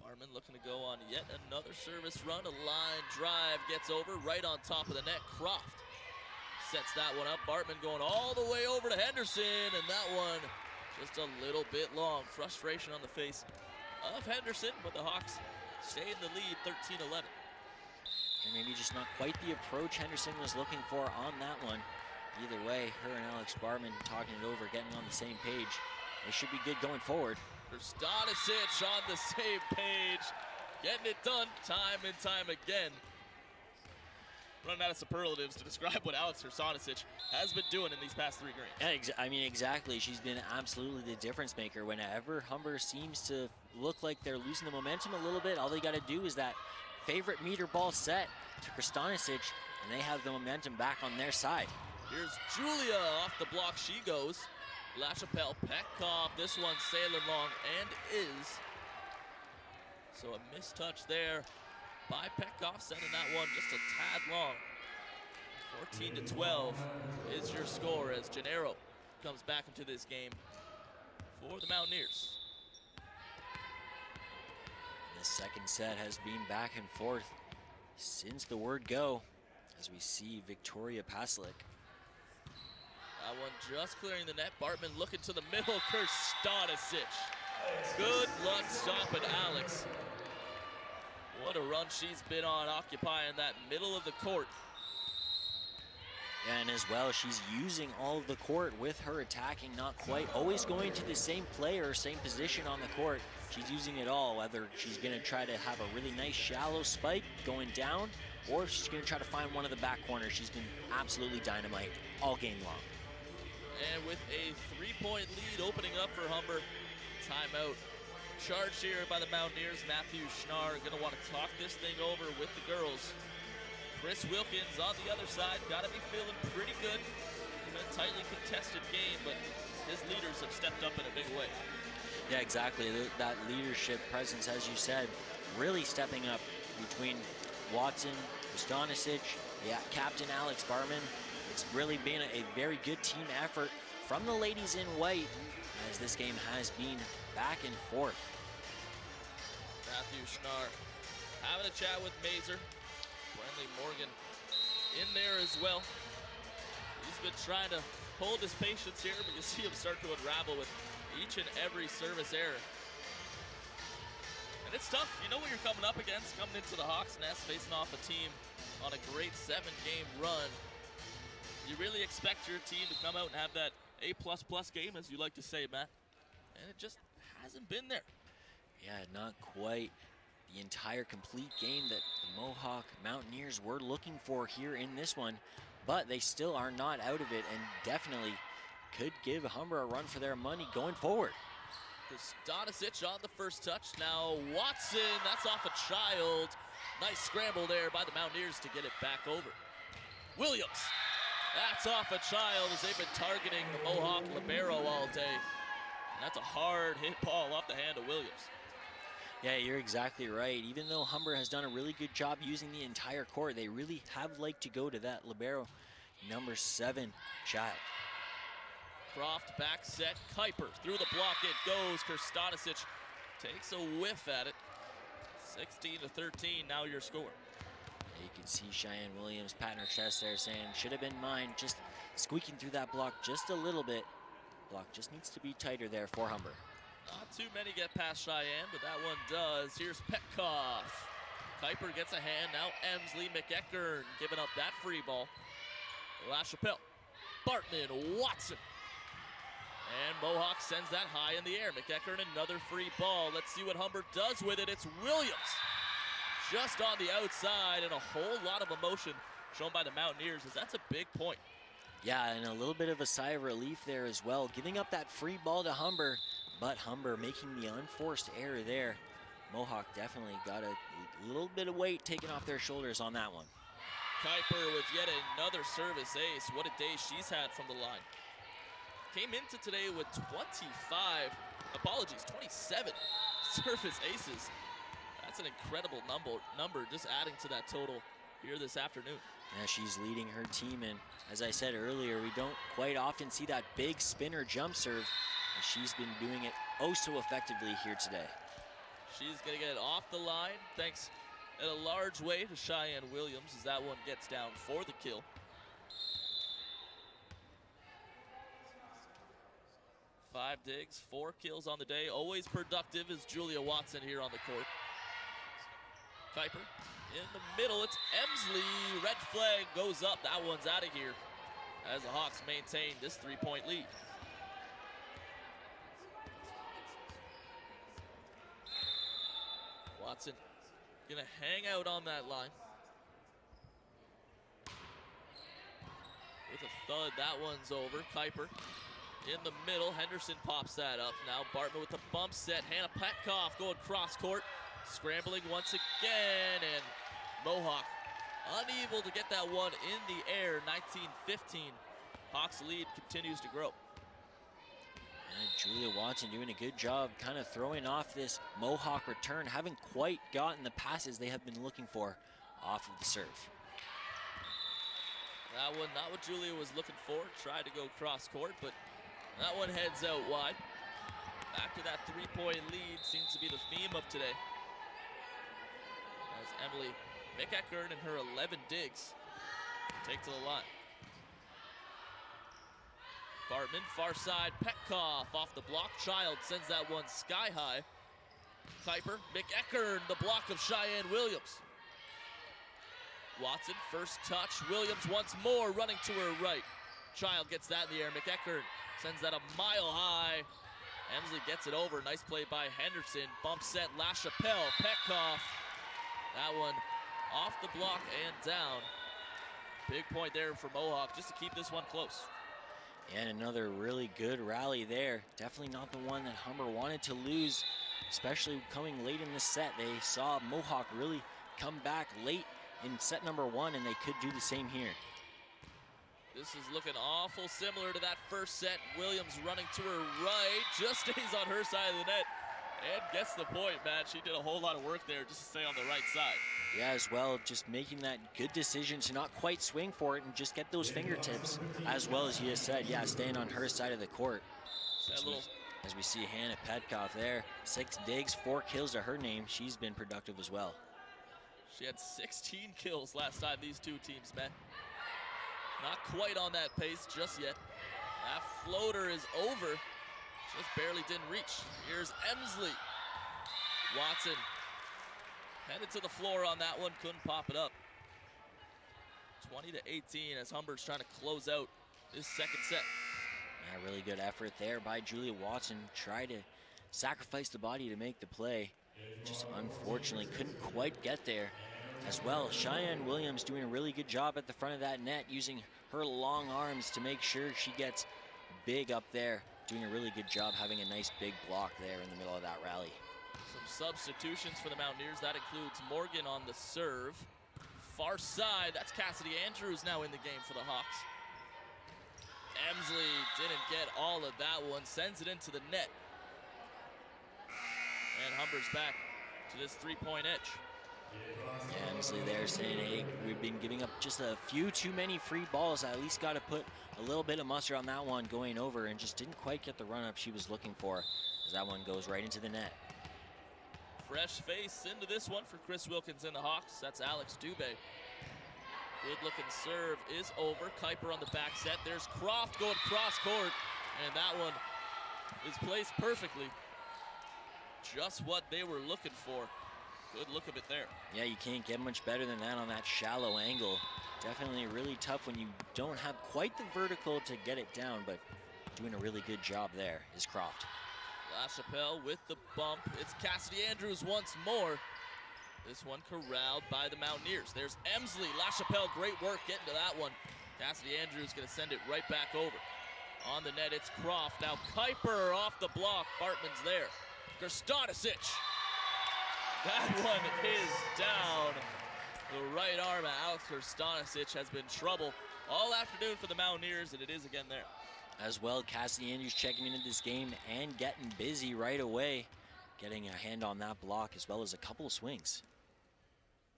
A: Bartman looking to go on yet another service run. A line drive gets over right on top of the net. Croft sets that one up. Bartman going all the way over to Henderson, and that one just a little bit long. Frustration on the face of Henderson, but the Hawks stay in the lead 13-11.
B: And maybe just not quite the approach Henderson was looking for on that one. Either way, her and Alex Bartman talking it over, getting on the same page. They should be good going forward.
A: Krstanicic on the same page, getting it done time and time again. Running out of superlatives to describe what Alex Krstanicic has been doing in these past 3 games.
B: Yeah, I mean, exactly. She's been absolutely the difference maker. Whenever Humber seems to look like they're losing the momentum a little bit, all they got to do is that favorite meter ball set to Krstanicic, and they have the momentum back on their side.
A: Here's Julia off the block. She goes. La Chapelle, Petkoff, this one sailing long and is. So a missed touch there by Petkoff, sending that one just a tad long. 14-12 is your score as Gennaro comes back into this game for the Mountaineers.
B: The second set has been back and forth since the word go, as we see Victoria Paslik.
A: That one just clearing the net. Bartman looking to the middle. Krstanicic. Good luck stopping Alex. What a run she's been on, occupying that middle of the court.
B: And as well, she's using all of the court with her attacking, not quite always going to the same player, same position on the court. She's using it all, whether she's going to try to have a really nice shallow spike going down, or she's going to try to find one of the back corners. She's been absolutely dynamite all game long.
A: And with a 3-point lead opening up for Humber, timeout charged here by the Mountaineers. Matthew Schnarr going to want to talk this thing over with the girls. Chris Wilkins on the other side, got to be feeling pretty good. It's been a tightly contested game, but his leaders have stepped up in a big way.
B: Yeah, exactly. That leadership presence, as you said, really stepping up between Watson, Krstanicic, Captain Alex Bartman. It's really been a very good team effort from the ladies in white, as this game has been back and forth.
A: Matthew Schnarr having a chat with Mazer. Brenley Morgan in there as well. He's been trying to hold his patience here, but you see him start to unravel with each and every service error. And it's tough. You know what you're coming up against, coming into the Hawks Nest, facing off a team on a great 7-game run. You really expect your team to come out and have that A++ game, as you like to say, Matt. And it just hasn't been there.
B: Yeah, not quite the entire complete game that the Mohawk Mountaineers were looking for here in this one, but they still are not out of it and definitely could give Humber a run for their money going forward.
A: Krstanicic on the first touch. Now Watson, that's off a child. Nice scramble there by the Mountaineers to get it back over. Williams. That's off a child, as they've been targeting the Mohawk libero all day. And that's a hard hit ball off the hand of Williams.
B: Yeah, you're exactly right. Even though Humber has done a really good job using the entire court, they really have liked to go to that libero number 7 child.
A: Croft back set, Kuiper through the block, it goes. Krstanicic takes a whiff at it. 16-13, now your score.
B: You can see Cheyenne Williams patting her chest there saying, should have been mine, just squeaking through that block just a little bit. Block just needs to be tighter there for Humber.
A: Not too many get past Cheyenne, but that one does. Here's Petkoff. Kuiper gets a hand, now Emsley McEachern giving up that free ball. La Chapelle, Bartman, Watson. And Mohawk sends that high in the air. McEachern, another free ball. Let's see what Humber does with it. It's Williams. Just on the outside, and a whole lot of emotion shown by the Mountaineers, as that's a big point.
B: Yeah, and a little bit of a sigh of relief there as well, giving up that free ball to Humber, but Humber making the unforced error there. Mohawk definitely got a little bit of weight taken off their shoulders on that one.
A: Kuiper with yet another service ace. What a day she's had from the line. came into today with 27 service aces. That's an incredible number, just adding to that total here this afternoon.
B: Yeah, she's leading her team, and as I said earlier, we don't quite often see that big spinner jump serve, and she's been doing it oh so effectively here today.
A: She's gonna get it off the line, thanks in a large way to Cheyenne Williams, as that one gets down for the kill. 5 digs, 4 kills on the day. Always productive is Julia Watson here on the court. Kuiper in the middle, it's Emsley. Red flag goes up, that one's out of here as the Hawks maintain this 3-point lead. Watson gonna hang out on that line. With a thud, that one's over. Kuiper in the middle, Henderson pops that up. Now Bartman with the bump set, Hannah Petkoff going cross court. Scrambling once again, and Mohawk unable to get that one in the air. 19-15. Hawks lead continues to grow.
B: And Julia Watson doing a good job kind of throwing off this Mohawk return. Haven't quite gotten the passes they have been looking for off of the serve.
A: That one, not what Julia was looking for. Tried to go cross court, but that one heads out wide. Back to that 3-point lead seems to be the theme of today. As Emily McEckern and her 11 digs take to the line. Bartman, far side, Petkoff off the block. Child sends that one sky high. Kuiper, McEckern, the block of Cheyenne Williams. Watson, first touch. Williams once more running to her right. Child gets that in the air. McEckern sends that a mile high. Emsley gets it over. Nice play by Henderson. Bump set, LaChapelle, Petkoff. That one off the block and down. Big point there for Mohawk just to keep this one close.
B: And another really good rally there. Definitely not the one that Humber wanted to lose, especially coming late in the set. They saw Mohawk really come back late in set number 1, and they could do the same here.
A: This is looking awful similar to that first set. Williams running to her right, just stays on her side of the net and gets the point, man. She did a whole lot of work there just to stay on the right side.
B: Yeah, as well, just making that good decision to not quite swing for it and just get those fingertips, as well as you just said, yeah, staying on her side of the court. As we see Hannah Petkoff there, 6 digs, 4 kills to her name. She's been productive as well.
A: She had 16 kills last time these two teams met. Not quite on that pace just yet. That floater is over. Just barely didn't reach. Here's Emsley. Watson headed to the floor on that one, couldn't pop it up. 20-18 as Humber's trying to close out this second set.
B: Yeah, really good effort there by Julia Watson. Tried to sacrifice the body to make the play. Just unfortunately couldn't quite get there. As well, Cheyenne Williams doing a really good job at the front of that net, using her long arms to make sure she gets big up there. Doing a really good job having a nice big block there in the middle of that rally.
A: Some substitutions for the Mountaineers. That includes Morgan on the serve. Far side, that's Cassidy Andrews now in the game for the Hawks. Emsley didn't get all of that one, sends it into the net. And Humber's back to this 3-point edge.
B: Yeah, Emsley there saying, hey, we've been giving up just a few too many free balls. I at least got to put a little bit of mustard on that one going over, and just didn't quite get the run-up she was looking for, as that one goes right into the net.
A: Fresh face into this one for Chris Wilkins and the Hawks. That's Alex Dubé. Good looking serve is over. Kuiper on the back set. There's Croft going cross court, and that one is placed perfectly. Just what they were looking for. Good look of it there. Yeah,
B: you can't get much better than that on that shallow angle. Definitely really tough when you don't have quite the vertical to get it down, but doing a really good job there is Croft.
A: LaChapelle with the bump. It's Cassidy Andrews once more. This one corralled by the Mountaineers. There's Emsley. LaChapelle, great work getting to that one. Cassidy Andrews gonna send it right back over. On the net, it's Croft. Now Kuiper off the block. Bartman's there. Krstanisic. That one is down. The right arm of Alex Krstanisic has been trouble all afternoon for the Mountaineers, and it is again there.
B: As well, Cassidy Andrews checking into this game and getting busy right away, getting a hand on that block as well as a couple of swings.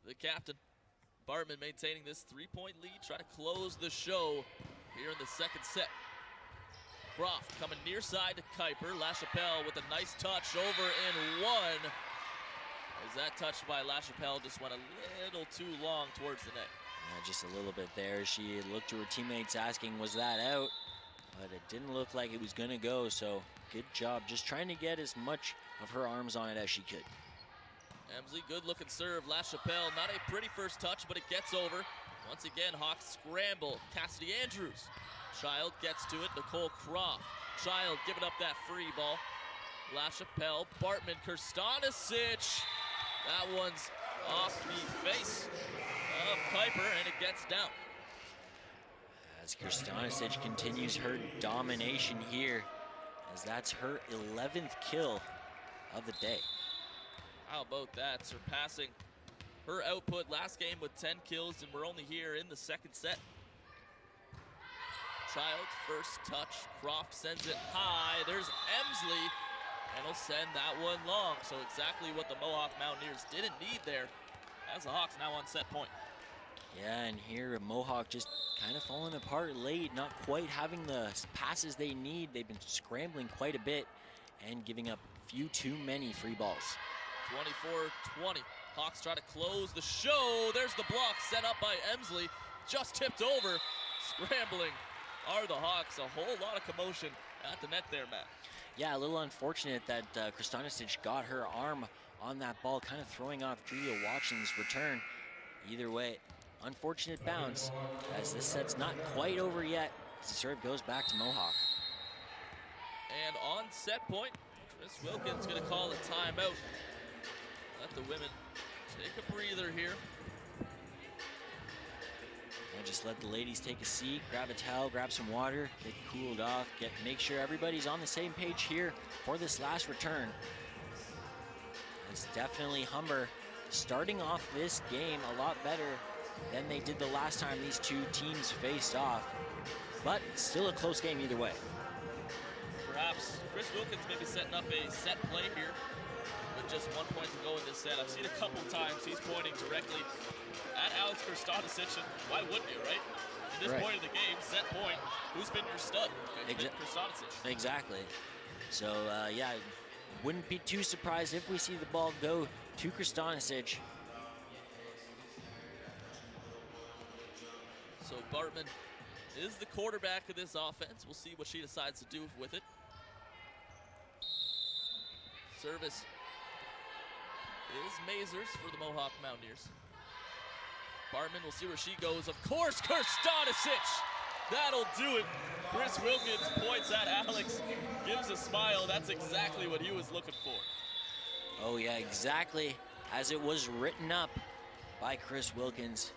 A: The captain, Bartman, maintaining this 3-point lead, trying to close the show here in the second set. Croft coming near side to Kuiper. LaChapelle with a nice touch over in one. As that touch by LaChapelle just went a little too long towards the net.
B: Yeah, just a little bit there. She looked to her teammates asking, was that out? But it didn't look like it was gonna go, so good job. Just trying to get as much of her arms on it as she could.
A: Emsley, good looking serve. LaChapelle, not a pretty first touch, but it gets over. Once again, Hawks scramble. Cassidy Andrews. Child gets to it. Nicole Croft. Child giving up that free ball. LaChapelle, Bartman, Kirstanisic. That one's off the face of Kuiper, and it gets down.
B: As Kirstanisic continues her domination here, as that's her 11th kill of the day.
A: How about that? Surpassing her output last game with 10 kills, and we're only here in the second set. Child, first touch. Croft sends it high. There's Emsley, and he'll send that one long. So exactly what the Mohawk Mountaineers didn't need there, as the Hawks now on set point.
B: Yeah, and here Mohawk just kind of falling apart late, not quite having the passes they need. They've been scrambling quite a bit and giving up a few too many free balls.
A: 24-20. Hawks try to close the show. There's the block set up by Emsley. Just tipped over. Scrambling are the Hawks. A whole lot of commotion at the net there, Matt.
B: Yeah, a little unfortunate that Kirstanisic got her arm on that ball, kind of throwing off Julia Watson's return. Either way, unfortunate bounce, as this set's not quite over yet. As the serve goes back to Mohawk.
A: And on set point, Chris Wilkins gonna call a timeout. Let the women take a breather here.
B: And just let the ladies take a seat, grab a towel, grab some water, get cooled off, make sure everybody's on the same page here for this last return. It's definitely Humber starting off this game a lot better than they did the last time these two teams faced off, but still a close game either way.
A: Perhaps Chris Wilkins maybe setting up a set play here with just 1 point to go in this set. I've seen a couple times he's pointing directly at Alex Kirstanisic, and why wouldn't you, right? At this point of the game, set point, who's been your stud? It's been Kirstanisic.
B: Exactly. So, yeah, wouldn't be too surprised if we see the ball go to Kirstanisic.
A: So Bartman is the quarterback of this offense. We'll see what she decides to do with it. Service is Mazers for the Mohawk Mountaineers. Bartman, we'll see where she goes. Of course, Kirstanisic! That'll do it. Chris Wilkins points at Alex, gives a smile. That's exactly what he was looking for.
B: Oh yeah, exactly as it was written up by Chris Wilkins.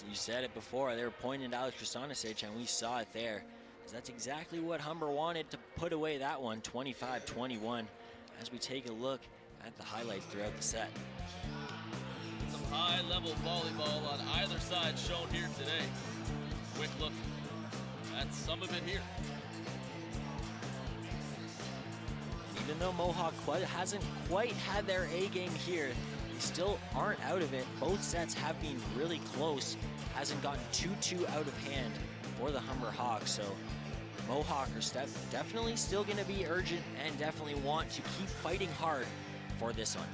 B: You said it before, they were pointing at Alex Kirstanisic, and we saw it there. That's exactly what Humber wanted to put away that one, 25-21, as we take a look at the highlights throughout the set.
A: Some high-level volleyball on either side shown here today. Quick look at some of it here.
B: Even though Mohawk hasn't quite had their A game here, they still aren't out of it. Both sets have been really close. Hasn't gotten 2-2 out of hand for the Humber Hawks. So Mohawk are definitely still going to be urgent and definitely want to keep fighting hard for this one.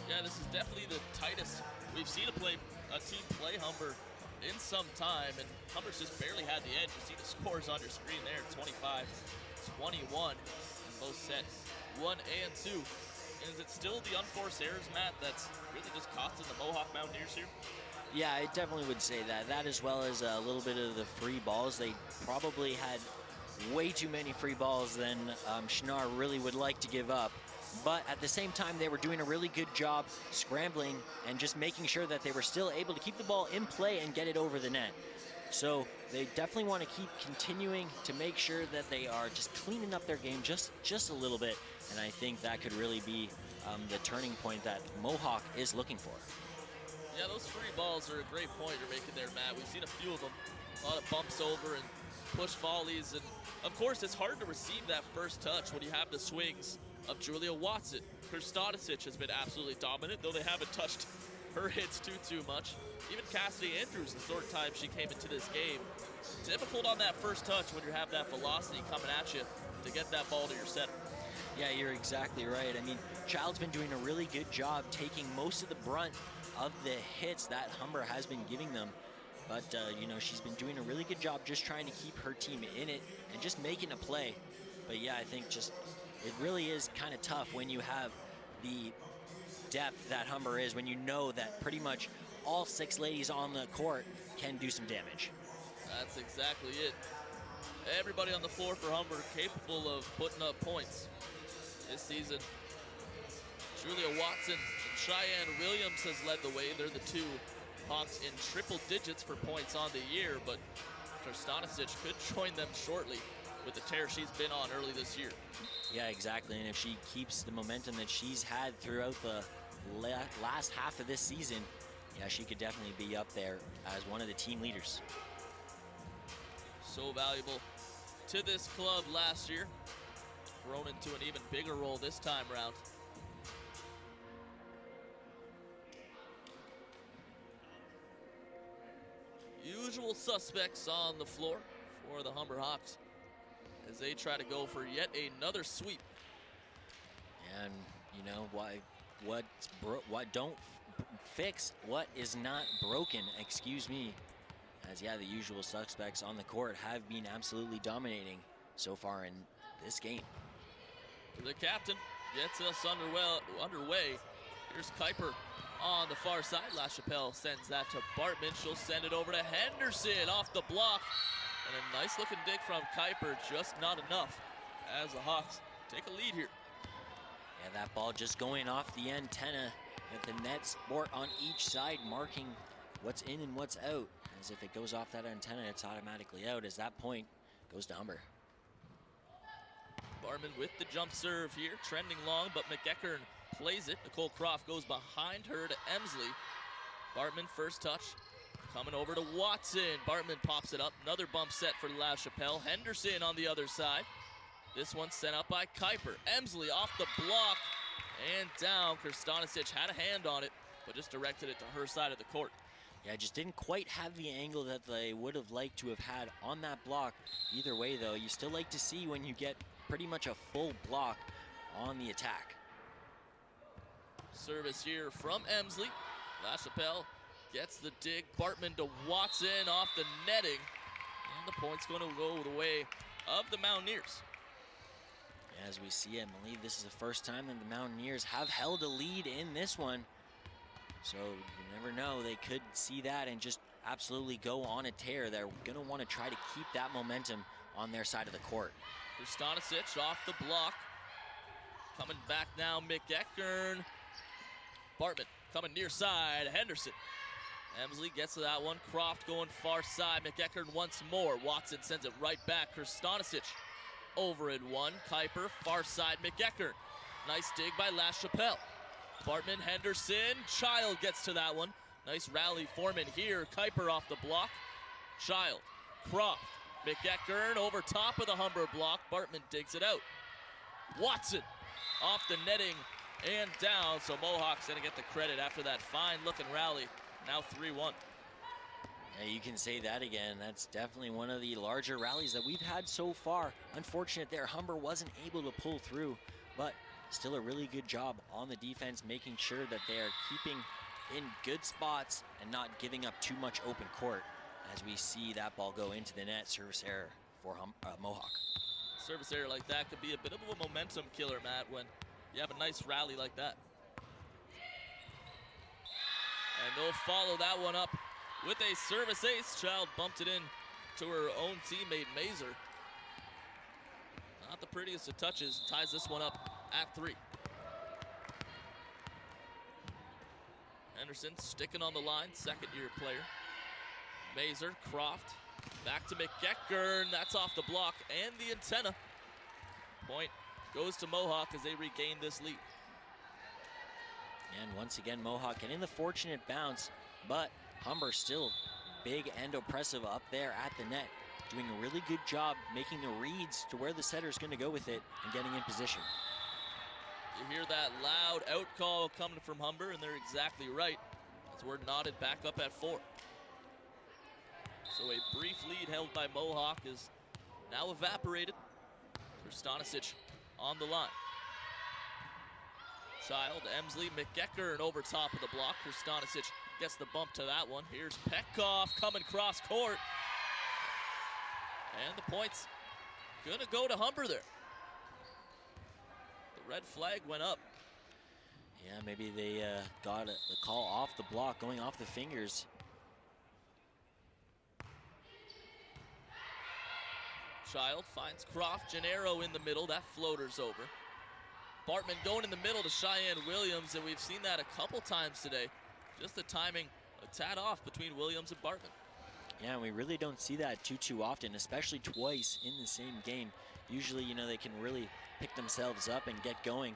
A: Yeah, this is definitely the tightest we've seen a team play Humber in some time, and Humber's just barely had the edge. You see the scores on your screen there, 25-21 in both sets, 1 and 2. Is it still the unforced errors, Matt, that's really just costing the Mohawk Mountaineers here?
B: Yeah, I definitely would say that. That as well as a little bit of the free balls. They probably had way too many free balls than Shinar really would like to give up. But at the same time, they were doing a really good job scrambling and just making sure that they were still able to keep the ball in play and get it over the net. So they definitely want to keep continuing to make sure that they are just cleaning up their game just a little bit. And I think that could really be the turning point that Mohawk is looking for.
A: Yeah, those free balls are a great point you're making there, Matt. We've seen a few of them. A lot of bumps over and push volleys, and of course it's hard to receive that first touch when you have the swings of Julia Watson. Krstanicic has been absolutely dominant, though they haven't touched her hits too much. Even Cassidy Andrews, the short time she came into this game, difficult on that first touch when you have that velocity coming at you to get that ball to your center.
B: Yeah, you're exactly right. I mean, Child's been doing a really good job taking most of the brunt of the hits that Humber has been giving them. But, you know, she's been doing a really good job just trying to keep her team in it and just making a play. But, yeah, I think just it really is kind of tough when you have the depth that Humber is, when you know that pretty much all 6 ladies on the court can do some damage.
A: That's exactly it. Everybody on the floor for Humber capable of putting up points this season. Julia Watson and Cheyenne Williams has led the way. They're the 2 Hawks in triple digits for points on the year, but Krstanicic could join them shortly with the tear she's been on early this year.
B: Yeah, exactly. And if she keeps the momentum that she's had throughout the last half of this season, yeah, she could definitely be up there as one of the team leaders.
A: So valuable to this club last year, grown into an even bigger role this time around. Usual suspects on the floor for the Humber Hawks as they try to go for yet another sweep.
B: And you know what don't fix what is not broken, excuse me. As yeah, the usual suspects on the court have been absolutely dominating so far in this game.
A: The captain gets us underway. Here's Kuiper on the far side. LaChapelle sends that to Bartman. She'll send it over to Henderson off the block. And a nice looking dig from Kuiper, just not enough as the Hawks take a lead here.
B: Yeah, that ball just going off the antenna with the net sport on each side marking what's in and what's out. As if it goes off that antenna, it's automatically out, as that point goes to Humber.
A: Bartman with the jump serve here, trending long, but McEachern plays it. Nicole Croft goes behind her to Emsley. Bartman first touch, coming over to Watson. Bartman pops it up, another bump set for LaChapelle. Henderson on the other side. This one sent up by Kuiper. Emsley off the block and down. Krstanicic had a hand on it, but just directed it to her side of the court.
B: Yeah, just didn't quite have the angle that they would have liked to have had on that block. Either way, though, you still like to see when you get pretty much a full block on the attack.
A: Service here from Emsley. LaChapelle gets the dig. Bartman to Watson off the netting. And the point's going to go the way of the Mountaineers.
B: As we see, I believe this is the first time that the Mountaineers have held a lead in this one. So you never know, they could see that and just absolutely go on a tear. They're going to want to try to keep that momentum on their side of the court.
A: Krstanicic off the block. Coming back now, McEachern. Bartman coming near side, Henderson. Emsley gets to that one. Croft going far side. McEachern once more. Watson sends it right back. Krstanicic over in one. Kuiper, far side, McEachern. Nice dig by LaChapelle. Bartman, Henderson, Child gets to that one. Nice rally forming here. Kuiper off the block. Child, Croft, McEachern over top of the Humber block. Bartman digs it out. Watson off the netting and down. So Mohawk's gonna get the credit after that fine looking rally. Now 3-1.
B: Yeah, you can say that again. That's definitely one of the larger rallies that we've had so far. Unfortunate there, Humber wasn't able to pull through, but still a really good job on the defense, making sure that they are keeping in good spots and not giving up too much open court. As we see that ball go into the net, service error for Mohawk.
A: Service error like that could be a bit of a momentum killer, Matt, when you have a nice rally like that. And they'll follow that one up with a service ace. Child bumped it in to her own teammate, Mazer. Not the prettiest of touches, ties this one up at 3. Henderson sticking on the line, second-year player. Mazer, Croft, back to McEachern. That's off the block and the antenna. Point goes to Mohawk as they regain this lead.
B: And once again, Mohawk getting the fortunate bounce, but Humber still big and oppressive up there at the net. doing a really good job making the reads to where the setter is going to go with it and getting in position.
A: You hear that loud out call coming from Humber, and they're exactly right, as we're knotted back up at 4. So a brief lead held by Mohawk is now evaporated. Krstanisic on the line. Child, Emsley, McEachern over top of the block. Krstanisic gets the bump to that one. Here's Petkoff coming cross court. And the point's gonna go to Humber there. The red flag went up.
B: Yeah, maybe they got the call off the block, going off the fingers.
A: Child finds Croft, Gennaro in the middle. That floater's over. Bartman going in the middle to Cheyenne Williams, and we've seen that a couple times today. Just the timing a tad off between Williams and Bartman.
B: Yeah, we really don't see that too often, especially twice in the same game. Usually, you know, they can really pick themselves up and get going.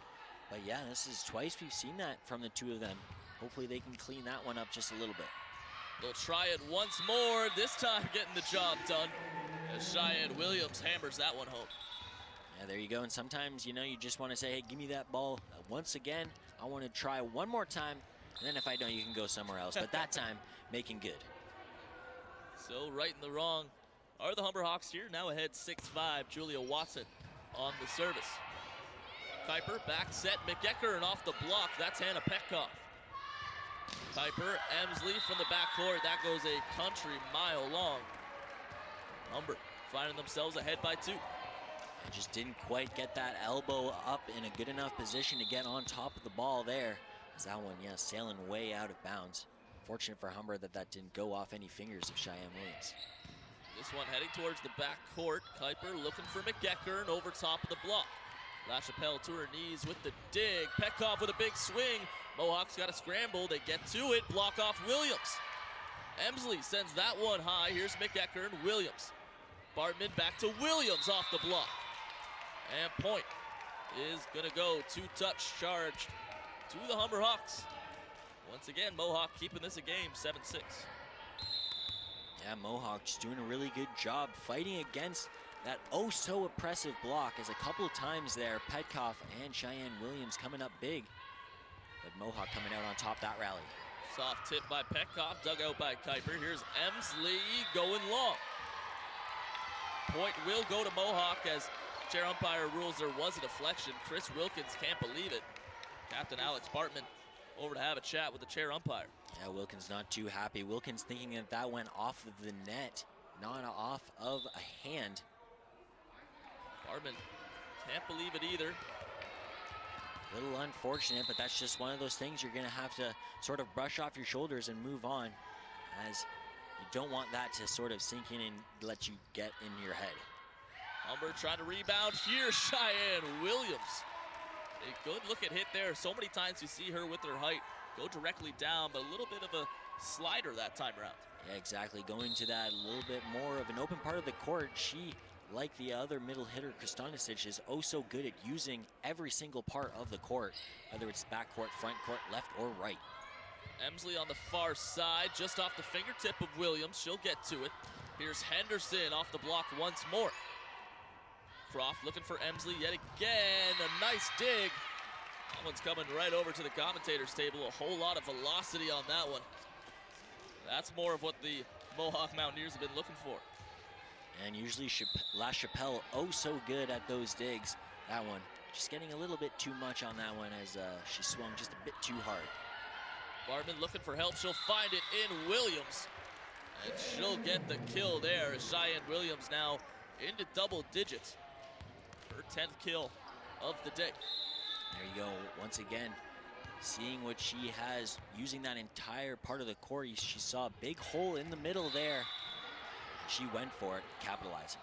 B: But yeah, this is twice we've seen that from the two of them. Hopefully they can clean that one up just a little bit.
A: They'll try it once more, this time getting the job done, as Cheyenne Williams hammers that one home.
B: Yeah, there you go. And sometimes, you know, you just want to say, hey, give me that ball once again. I want to try one more time. And then if I don't, you can go somewhere else. But that time, making good.
A: So right and the wrong are the Humber Hawks here. Now ahead 6-5. Julia Watson on the service. Kuiper back set. McEachern off the block. That's Hannah Petkoff. Kuiper, Emsley from the backcourt. That goes a country mile long. Humber finding themselves ahead by 2.
B: I just didn't quite get that elbow up in a good enough position to get on top of the ball there. As that one, yeah, sailing way out of bounds. Fortunate for Humber that that didn't go off any fingers of Cheyenne Williams.
A: This one heading towards the backcourt. Kuiper looking for McEachern over top of the block. LaChapelle to her knees with the dig. Petkoff with a big swing. Mohawk's got to scramble. They get to it. Block off Williams. Emsley sends that one high. Here's McEachern. Williams. Bartman back to Williams off the block. And point is going to go 2-touch charged to the Humber Hawks. Once again, Mohawk keeping this a game, 7-6.
B: Yeah, Mohawk just doing a really good job fighting against that oh-so-oppressive block, as a couple of times there, Petkoff and Cheyenne Williams coming up big. But Mohawk coming out on top that rally.
A: Soft tip by Petkoff, dug out by Kuiper. Here's Emsley going long. Point will go to Mohawk as chair umpire rules there was a deflection. Chris Wilkins can't believe it. Captain Alex Bartman over to have a chat with the chair umpire.
B: Yeah, Wilkins not too happy. Wilkins thinking that that went off of the net, not off of a hand.
A: Bartman can't believe it either.
B: A little unfortunate, but that's just one of those things you're going to have to sort of brush off your shoulders and move on, as you don't want that to sort of sink in and let you get in your head.
A: Humber trying to rebound here. Cheyenne Williams. A good look at hit there. So many times you see her with her height go directly down, but a little bit of a slider that time around.
B: Yeah, exactly. Going to that a little bit more of an open part of the court. She, like the other middle hitter, Krstanisic, is oh so good at using every single part of the court, whether it's back court, front court, left or right.
A: Emsley on the far side, just off the fingertip of Williams. She'll get to it. Here's Henderson off the block once more. Croft looking for Emsley yet again. A nice dig. That one's coming right over to the commentator's table. A whole lot of velocity on that one. That's more of what the Mohawk Mountaineers have been looking for.
B: And usually LaChapelle oh so good at those digs. That one just getting a little bit too much on that one, as she swung just a bit too hard.
A: Bartman looking for help. She'll find it in Williams. And she'll get the kill there, as Cheyenne Williams now into double digits. Her 10th kill of the day.
B: There you go. Once again, seeing what she has, using that entire part of the court. She saw a big hole in the middle there. She went for it, capitalizing.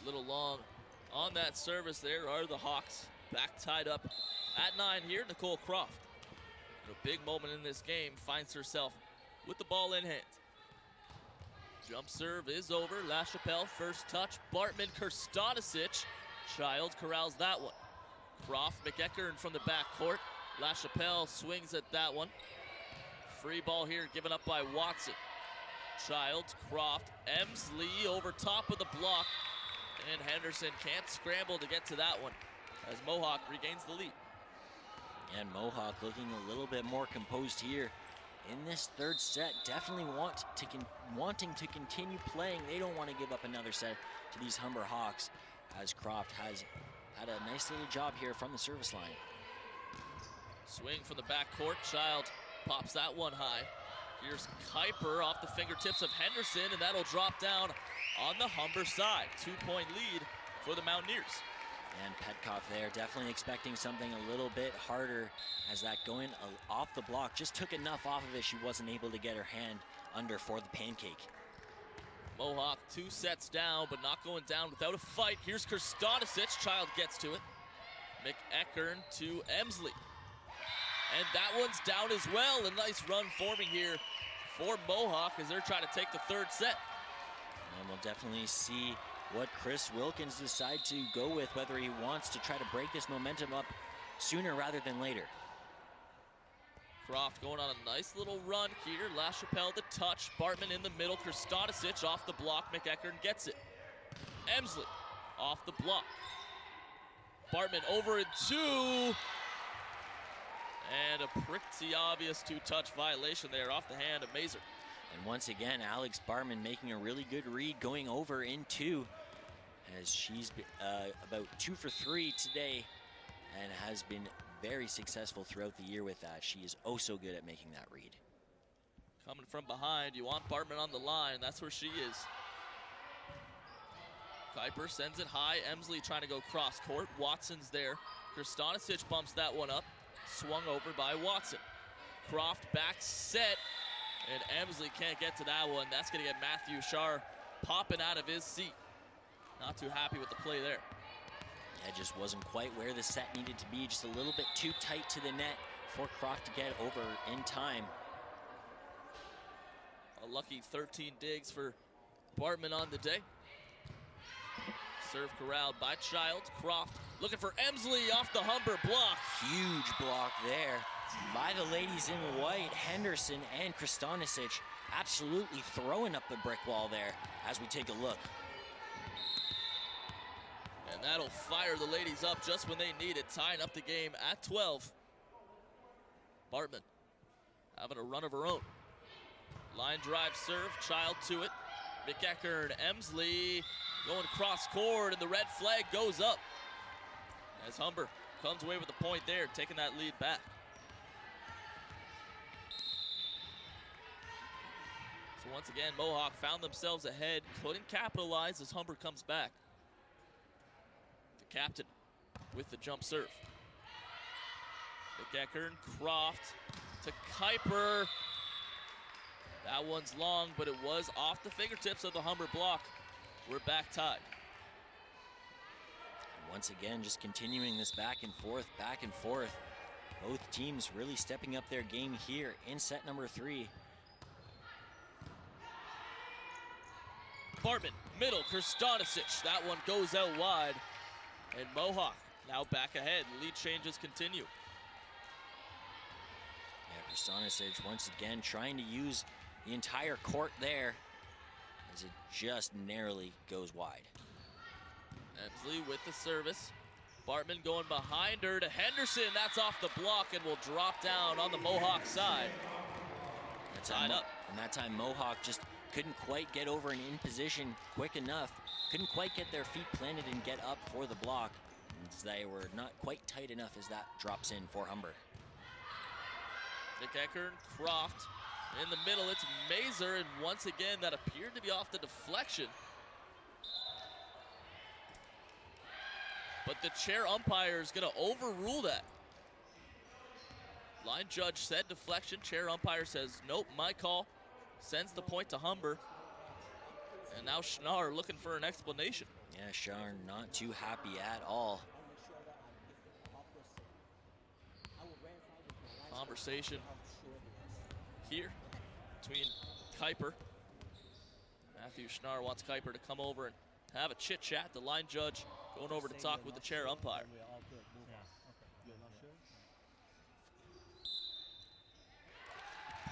A: A little long on that service. There are the Hawks back tied up at 9 here. Nicole Croft, a big moment in this game, finds herself with the ball in hand. Jump serve is over. LaChapelle first touch. Bartman, Krstanisic. Child corrals that one. Croft, McEachern from the backcourt. LaChapelle swings at that one. Free ball here given up by Watson. Child, Croft, Emsley over top of the block. And Henderson can't scramble to get to that one as Mohawk regains the lead.
B: And Mohawk looking a little bit more composed here in this third set. Definitely wanting to continue playing. They don't want to give up another set to these Humber Hawks, as Croft has had a nice little job here from the service line.
A: Swing from the backcourt. Child pops that one high. Here's Kuiper off the fingertips of Henderson, and that'll drop down on the Humber side. 2-point lead for the Mountaineers.
B: And Petkoff there definitely expecting something a little bit harder, as that going off the block just took enough off of it. She wasn't able to get her hand under for the pancake.
A: Mohawk 2 sets down, but not going down without a fight. Here's Krstanicic. Child gets to it. McEachern to Emsley. And that one's down as well. A nice run forming here for Mohawk as they're trying to take the third set.
B: And we'll definitely see what Chris Wilkins decides to go with, whether he wants to try to break this momentum up sooner rather than later.
A: Croft going on a nice little run here. LaChapelle the touch. Bartman in the middle. Krstanicic off the block. McEachern gets it. Emsley off the block. Bartman over in 2. And a pretty obvious 2-touch violation there off the hand of Mazer.
B: And once again, Alex Bartman making a really good read, going over in 2, as she's about 2 for 3 today and has been very successful throughout the year with that. She is oh so good at making that read.
A: Coming from behind, you want Bartman on the line. That's where she is. Kuiper sends it high. Emsley trying to go cross court. Watson's there. Krstanicic bumps that one up. Swung over by Watson. Croft back set. And Emsley can't get to that one. That's going to get Matthew Shar popping out of his seat. Not too happy with the play there.
B: It just wasn't quite where the set needed to be. Just a little bit too tight to the net for Croft to get over in time.
A: A lucky 13 digs for Bartman on the day. Serve corralled by Child. Croft looking for Emsley off the Humber block.
B: Huge block there by the ladies in white. Henderson and Krstanicic absolutely throwing up the brick wall there as we take a look.
A: And that'll fire the ladies up just when they need it, tying up the game at 12. Bartman having a run of her own. Line drive serve, Child to it. McEachern, Emsley going cross court, and the red flag goes up as Humber comes away with the point there, taking that lead back. So once again, Mohawk found themselves ahead, couldn't capitalize as Humber comes back. The captain with the jump serve. McEachern, Croft to Kuiper. That one's long, but it was off the fingertips of the Humber block. We're back tied.
B: And once again, just continuing this back and forth. Both teams really stepping up their game here in set number 3.
A: Bartman, middle, Krstanicic. That one goes out wide. And Mohawk now back ahead. Lead changes continue.
B: Yeah, Krstanicic once again trying to use the entire court there as it just narrowly goes wide.
A: Emsley with the service. Bartman going behind her to Henderson. That's off the block and will drop down on the Mohawk side. Tied up.
B: And that time Mohawk just couldn't quite get over and in position quick enough. Couldn't quite get their feet planted and get up for the block. And they were not quite tight enough as that drops in for Humber.
A: McEachern, Croft in the middle. It's Mazer, and once again that appeared to be off the deflection. But the chair umpire is going to overrule that. Line judge said deflection. Chair umpire says, nope, my call. Sends the point to Humber. And now Schnarr looking for an explanation.
B: Yeah, Schnarr not too happy at all.
A: Conversation here between Kuiper. Matthew Schnarr wants Kuiper to come over and have a chit chat. The line judge going over to talk with the chair umpire.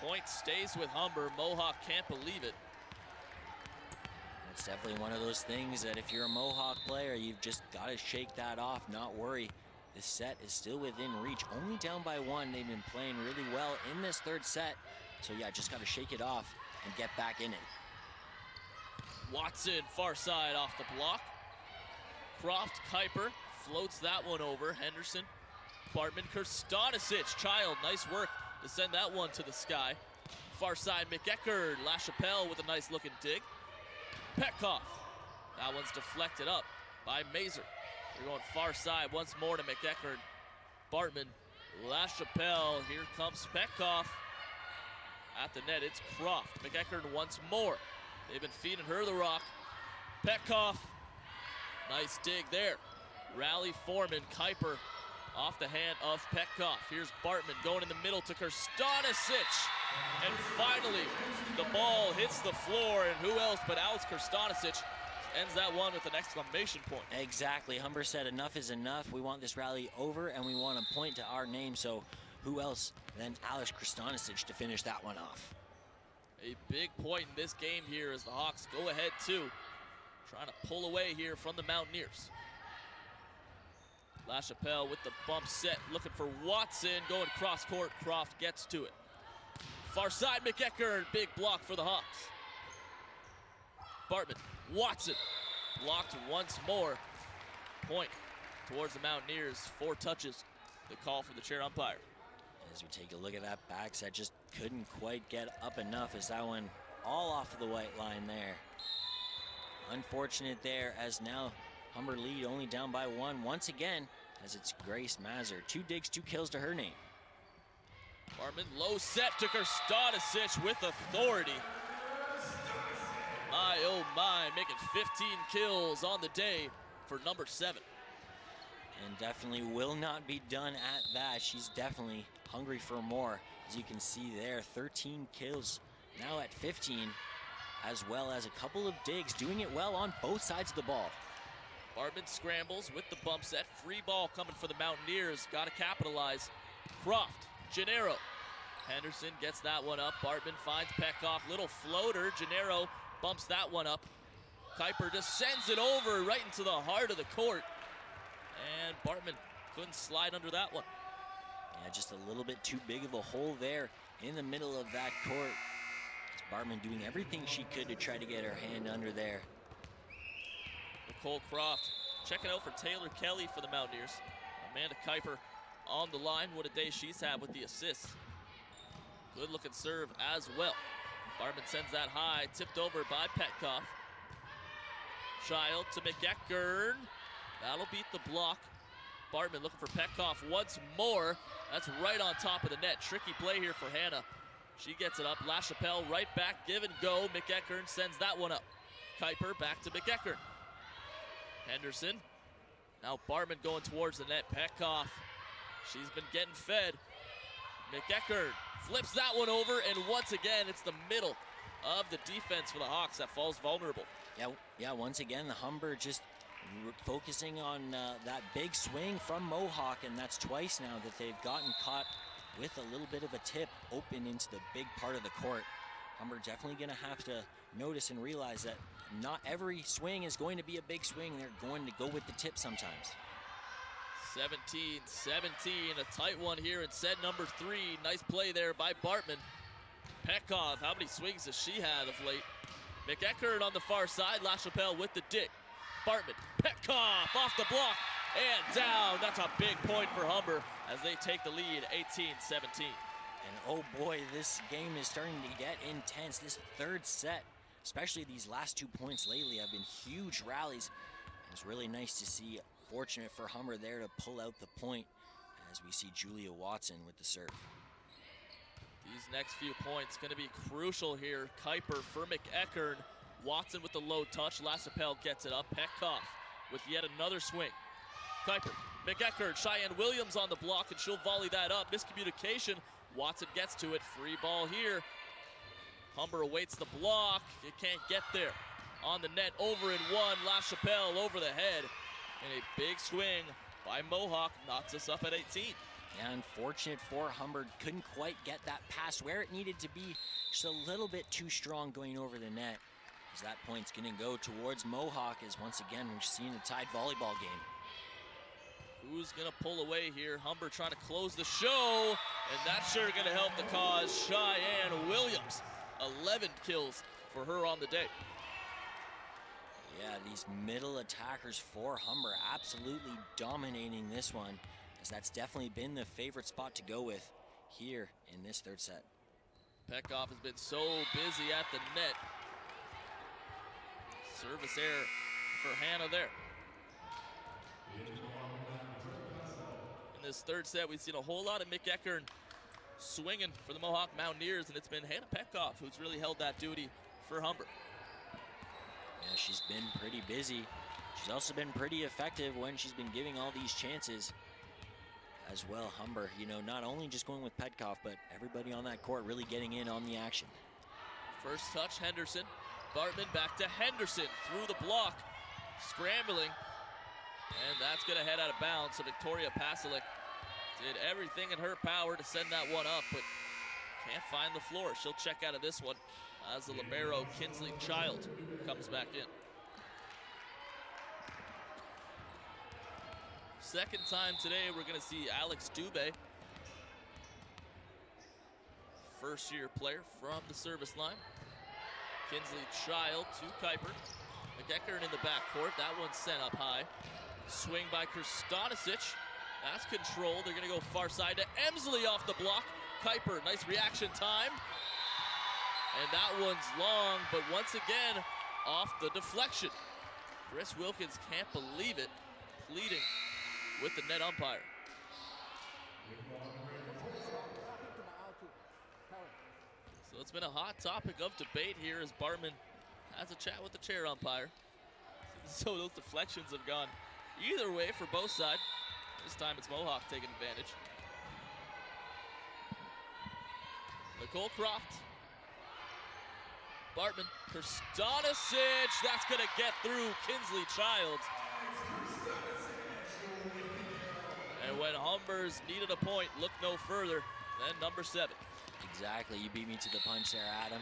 A: Point stays with Humber. Mohawk can't believe it.
B: It's definitely one of those things that if you're a Mohawk player, you've just got to shake that off, not worry. This set is still within reach, only down by 1. They've been playing really well in this 3rd set. So yeah, just got to shake it off and get back in it.
A: Watson, far side off the block. Croft, Kuiper floats that one over. Henderson, Bartman, Krstanicic, Child, nice work to send that one to the sky. Far side, McEachern, LaChapelle with a nice looking dig. Petkoff, that one's deflected up by Mazer. They're going far side once more to McEachern. Bartman, LaChapelle, here comes Petkoff. At the net, it's Croft. McEachern once more. They've been feeding her the rock. Petkoff, nice dig there. Rally Foreman, Kuiper off the hand of Petkoff. Here's Bartman going in the middle to Krstanicic. And finally, the ball hits the floor, and who else but Alex Krstanicic ends that one with an exclamation point.
B: Exactly. Humber said enough is enough. We want this rally over, and we want to point to our name. So who else than Alex Krstanicic to finish that one off?
A: A big point in this game here as the Hawks go ahead too. Trying to pull away here from the Mountaineers. LaChapelle with the bump set, looking for Watson, going cross court. Croft gets to it. Far side, McEachern, big block for the Hawks. Bartman, Watson, blocked once more. Point towards the Mountaineers, 4 touches. The call from the chair umpire.
B: As we take a look at that back set, just couldn't quite get up enough as that one all off of the white line there. Unfortunate there as now Humber lead only down by 1 once again as it's Grace Mazer. 2 digs, 2 kills to her name.
A: Bartman, low set to Krstanicic with authority. My, oh my, making 15 kills on the day for number 7.
B: And definitely will not be done at that. She's definitely hungry for more. As you can see there, 13 kills, now at 15, as well as a couple of digs, doing it well on both sides of the ball.
A: Bartman scrambles with the bump set. Free ball coming for the Mountaineers. Got to capitalize. Croft, Gennaro. Henderson gets that one up. Bartman finds Petkoff. Little floater. Gennaro bumps that one up. Kuiper just sends it over right into the heart of the court. And Bartman couldn't slide under that one.
B: Yeah, just a little bit too big of a hole there in the middle of that court. Bartman doing everything she could to try to get her hand under there.
A: Nicole Croft checking out for Taylor Kelly for the Mountaineers. Amanda Kuiper on the line. What a day she's had with the assists. Good looking serve as well. Bartman sends that high, tipped over by Petkoff. Child to McEachern. That'll beat the block. Bartman looking for Petkoff once more. That's right on top of the net. Tricky play here for Hannah. She gets it up. LaChapelle right back, give and go. McEachern sends that one up. Kuiper back to McEachern. Henderson. Now Bartman going towards the net. Petkoff. She's been getting fed. McEachern flips that one over, and once again, it's the middle of the defense for the Hawks that falls vulnerable.
B: Yeah. Once again, the Humber just focusing on that big swing from Mohawk, and that's twice now that they've gotten caught with a little bit of a tip open into the big part of the court. Humber definitely going to have to notice and realize that not every swing is going to be a big swing. They're going to go with the tip sometimes.
A: 17-17, a tight one here in set number 3. Nice play there by Bartman. Petkoff, how many swings has she had of late? McEachern on the far side, LaChapelle with the dig. Bartman, Petkoff off the block and down. That's a big point for Humber as they take the lead, 18-17.
B: And oh boy, this game is starting to get intense. This third set, especially these last 2 points lately, have been huge rallies. And it's really nice to see. Fortunate for Humber there to pull out the point as we see Julia Watson with the serve.
A: These next few points going to be crucial here. Kuiper for McEachern. Watson with the low touch. LaChapelle gets it up. Petkoff with yet another swing. Kuiper, McEachern, Cheyenne Williams on the block, and she'll volley that up. Miscommunication. Watson gets to it. Free ball here. Humber awaits the block. It can't get there. On the net, over and one. LaChapelle over the head. And a big swing by Mohawk knocks us up at 18.
B: Yeah, unfortunate for Humber. Couldn't quite get that pass where it needed to be. Just a little bit too strong going over the net. as that point's going to go towards Mohawk, as once again we've seen a tied volleyball game.
A: Who's going to pull away here? Humber trying to close the show, and that's sure going to help the cause. Cheyenne Williams, 11 kills for her on the day.
B: Yeah, these middle attackers for Humber absolutely dominating this one, as that's definitely been the favorite spot to go with here in this third set.
A: Petkoff has been so busy at the net. Service error for Hannah there. In this third set, we've seen a whole lot of Mick Eckern swinging for the Mohawk Mountaineers, and it's been Hannah Petkoff who's really held that duty for Humber.
B: Yeah, she's been pretty busy. She's also been pretty effective when she's been giving all these chances as well. Humber, you know, not only just going with Petkoff, but everybody on that court really getting in on the action.
A: First touch, Henderson. Bartman back to Henderson through the block, scrambling, and that's going to head out of bounds. So Victoria Pasalic did everything in her power to send that one up, but can't find the floor. She'll check out of this one as the libero Kinsley Child comes back in. Second time today, we're going to see Alex Dubé, first-year player from the service line. Kinsley Child to Kuiper. McEckern in the backcourt. That one's sent up high. Swing by Krstanisic. That's controlled. They're going to go far side to Emsley off the block. Kuiper, nice reaction time. And that one's long, but once again, off the deflection. Chris Wilkins can't believe it, pleading with the net umpire. So it's been a hot topic of debate here as Bartman has a chat with the chair umpire. So those deflections have gone either way for both sides. This time it's Mohawk taking advantage. Nicole Croft. Bartman, Krstanisic, that's gonna get through Kinsley Childs. And when Humbers needed a point, look no further than number 7.
B: Exactly, you beat me to the punch there, Adam.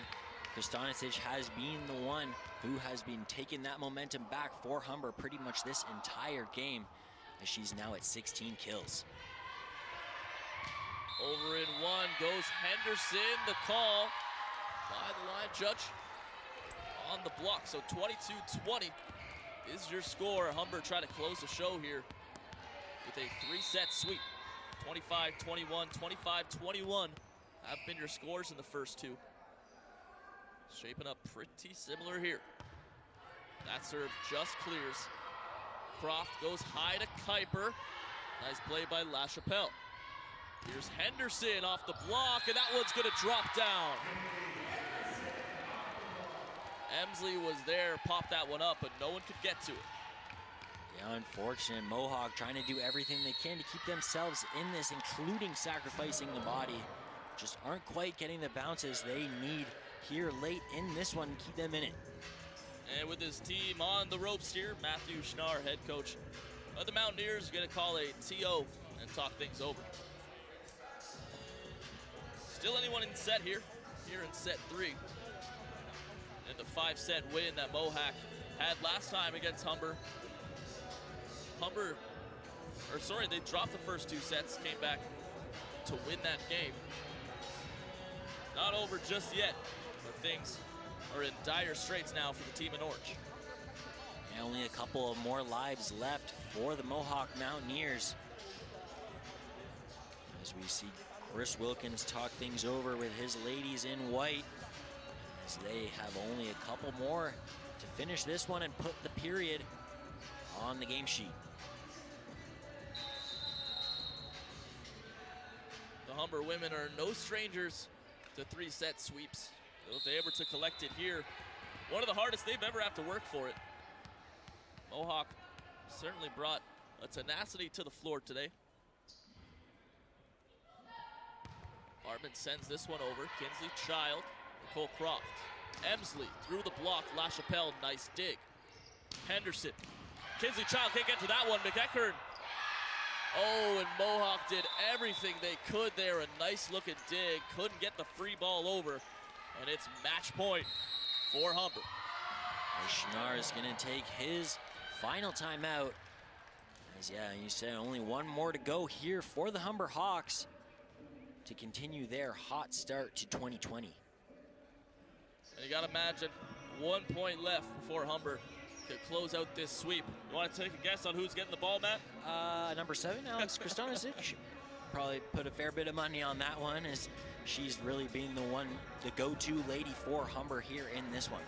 B: Krstanisic has been the one who has been taking that momentum back for Humber pretty much this entire game, as she's now at 16 kills.
A: Over in one goes Henderson, the call by the line judge on the block. So 22-20 is your score. Humber trying to close the show here with a 3-set sweep. 25-21, 25-21 have been your scores in the first two. Shaping up pretty similar here. That serve just clears. Croft goes high to Kuiper. Nice play by LaChapelle. Here's Henderson off the block, and that one's gonna drop down. Emsley was there, popped that one up, but no one could get to it.
B: Yeah, unfortunate. Mohawk trying to do everything they can to keep themselves in this, including sacrificing the body. Just aren't quite getting the bounces they need here late in this one to keep them in it.
A: And with his team on the ropes here, Matthew Schnarr, head coach of the Mountaineers, is gonna call a TO and talk things over. Still anyone in set here in set 3. And the 5-set win that Mohawk had last time against Humber. They dropped the first 2 sets, came back to win that game. Not over just yet, but things are in dire straits now for the team in orange.
B: Yeah, only a couple of more lives left for the Mohawk Mountaineers, as we see Chris Wilkins talk things over with his ladies in white, as they have only a couple more to finish this one and put the period on the game sheet.
A: The Humber women are no strangers to 3-set sweeps. If they ever to collect it here, one of the hardest they've ever have to work for it. Mohawk certainly brought a tenacity to the floor today. Bartman sends this one over. Kinsley Child, Nicole Croft. Emsley through the block. LaChapelle, nice dig. Henderson. Kinsley Child can't get to that one. McEckern. Oh, and Mohawk did everything they could there. A nice looking dig. Couldn't get the free ball over. And it's match point for Humber.
B: As Schnarr is going to take his final timeout. As, yeah, you said only one more to go here for the Humber Hawks to continue their hot start to 2020.
A: And you gotta imagine 1 point left before Humber could close out this sweep. You want to take a guess on who's getting the ball, Matt?
B: Number 7, Alex Krastonisic. Probably put a fair bit of money on that one, as she's really being the go-to lady for Humber here in this one.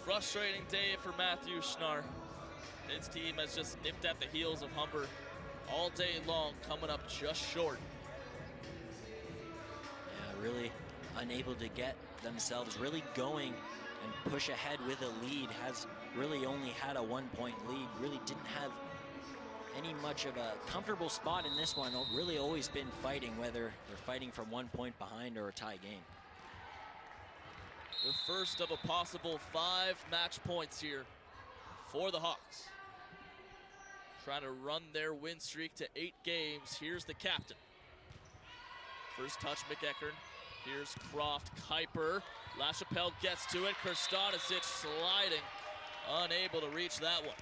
A: Frustrating day for Matthew Schnarr. His team has just nipped at the heels of Humber all day long, coming up just short.
B: Yeah, really unable to get themselves really going and push ahead with a lead. Has really only had a 1 point lead. Really didn't have any much of a comfortable spot in this one. Really always been fighting, whether they're fighting from 1 point behind or a tie game.
A: The first of a possible 5 match points here for the Hawks. Trying to run their win streak to 8 games. Here's the captain. First touch, McEachern. Here's Croft, Kuiper. LaChapelle gets to it. Krastonisic sliding, unable to reach that one.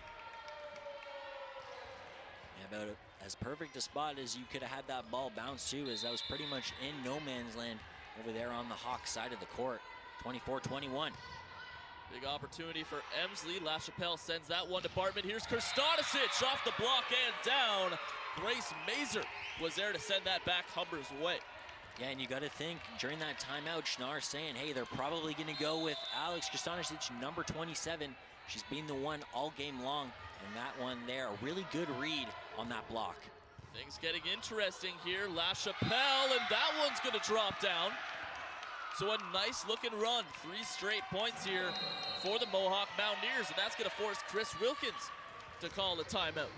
B: Yeah, about as perfect a spot as you could have had that ball bounce to, as that was pretty much in no man's land over there on the Hawks side of the court. 24-21.
A: Big opportunity for Emsley. LaChapelle sends that one to Bartman. Here's Krastonisic off the block and down. Grace Mazer was there to send that back Humber's way.
B: Yeah, and you got to think during that timeout, Schnarr saying, hey, they're probably going to go with Alex Krastonisic, number 27. She's been the one all game long, and that one there, a really good read on that block.
A: Things getting interesting here. LaChapelle, and that one's going to drop down. So a nice looking run, 3 straight points here for the Mohawk Mountaineers, and that's going to force Chris Wilkins to call a timeout.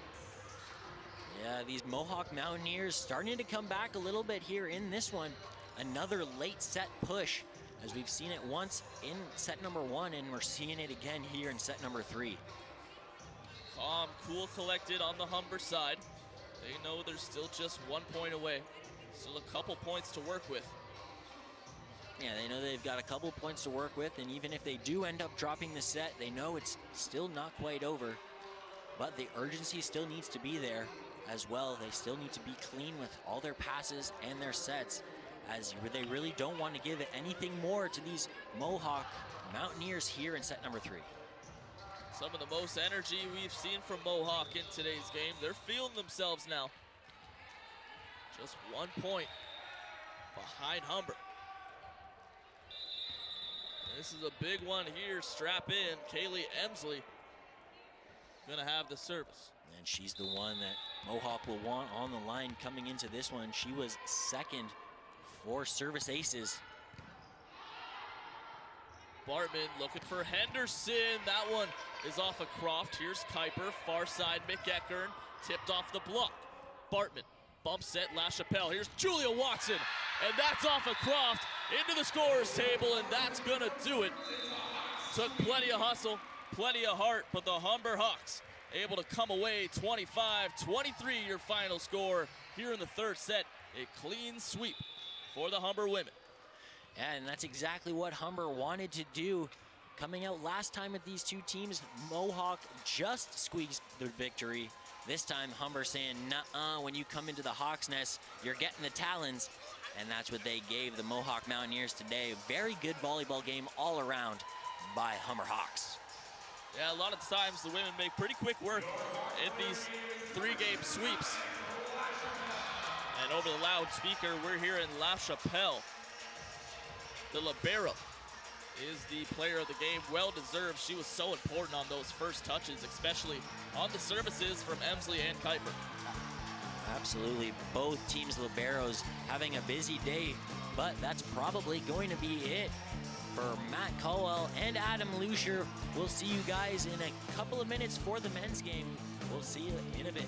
B: Yeah, these Mohawk Mountaineers starting to come back a little bit here in this one. Another late set push, as we've seen it once in set number 1, and we're seeing it again here in set number 3.
A: Calm, cool, collected on the Humber side. They know they're still just 1 point away. Still a couple points to work with.
B: Yeah, they know they've got a couple points to work with, and even if they do end up dropping the set, they know it's still not quite over. But the urgency still needs to be there as well. They still need to be clean with all their passes and their sets, as they really don't want to give anything more to these Mohawk Mountaineers here in set number 3.
A: Some of the most energy we've seen from Mohawk in today's game. They're feeling themselves now. Just 1 point behind Humber. This is a big one here. Strap in. Kaylee Emsley gonna have the service.
B: And she's the one that Mohawk will want on the line coming into this one. She was second for service aces.
A: Bartman looking for Henderson. That one is off of Croft. Here's Kuiper, far side McEachern, tipped off the block. Bartman, bump set, LaChapelle. Here's Julia Watson, and that's off of Croft into the scorer's table, and that's gonna do it. Took plenty of hustle, plenty of heart, but the Humber Hawks able to come away 25-23, your final score here in the third set. A clean sweep for the Humber women.
B: Yeah, and that's exactly what Humber wanted to do. Coming out last time with these two teams, Mohawk just squeezed the victory. This time, Humber saying, nuh-uh, when you come into the Hawks' nest, you're getting the Talons. And that's what they gave the Mohawk Mountaineers today. Very good volleyball game all around by Humber Hawks.
A: Yeah, a lot of times the women make pretty quick work in these 3-game sweeps. And over the loudspeaker, we're hearing LaChapelle. The libero is the player of the game, well deserved. She was so important on those first touches, especially on the services from Emsley and Kuiper.
B: Absolutely, both teams' liberos having a busy day, but that's probably going to be it for Matt Caldwell and Adam Lucier. We'll see you guys in a couple of minutes for the men's game. We'll see you in a bit.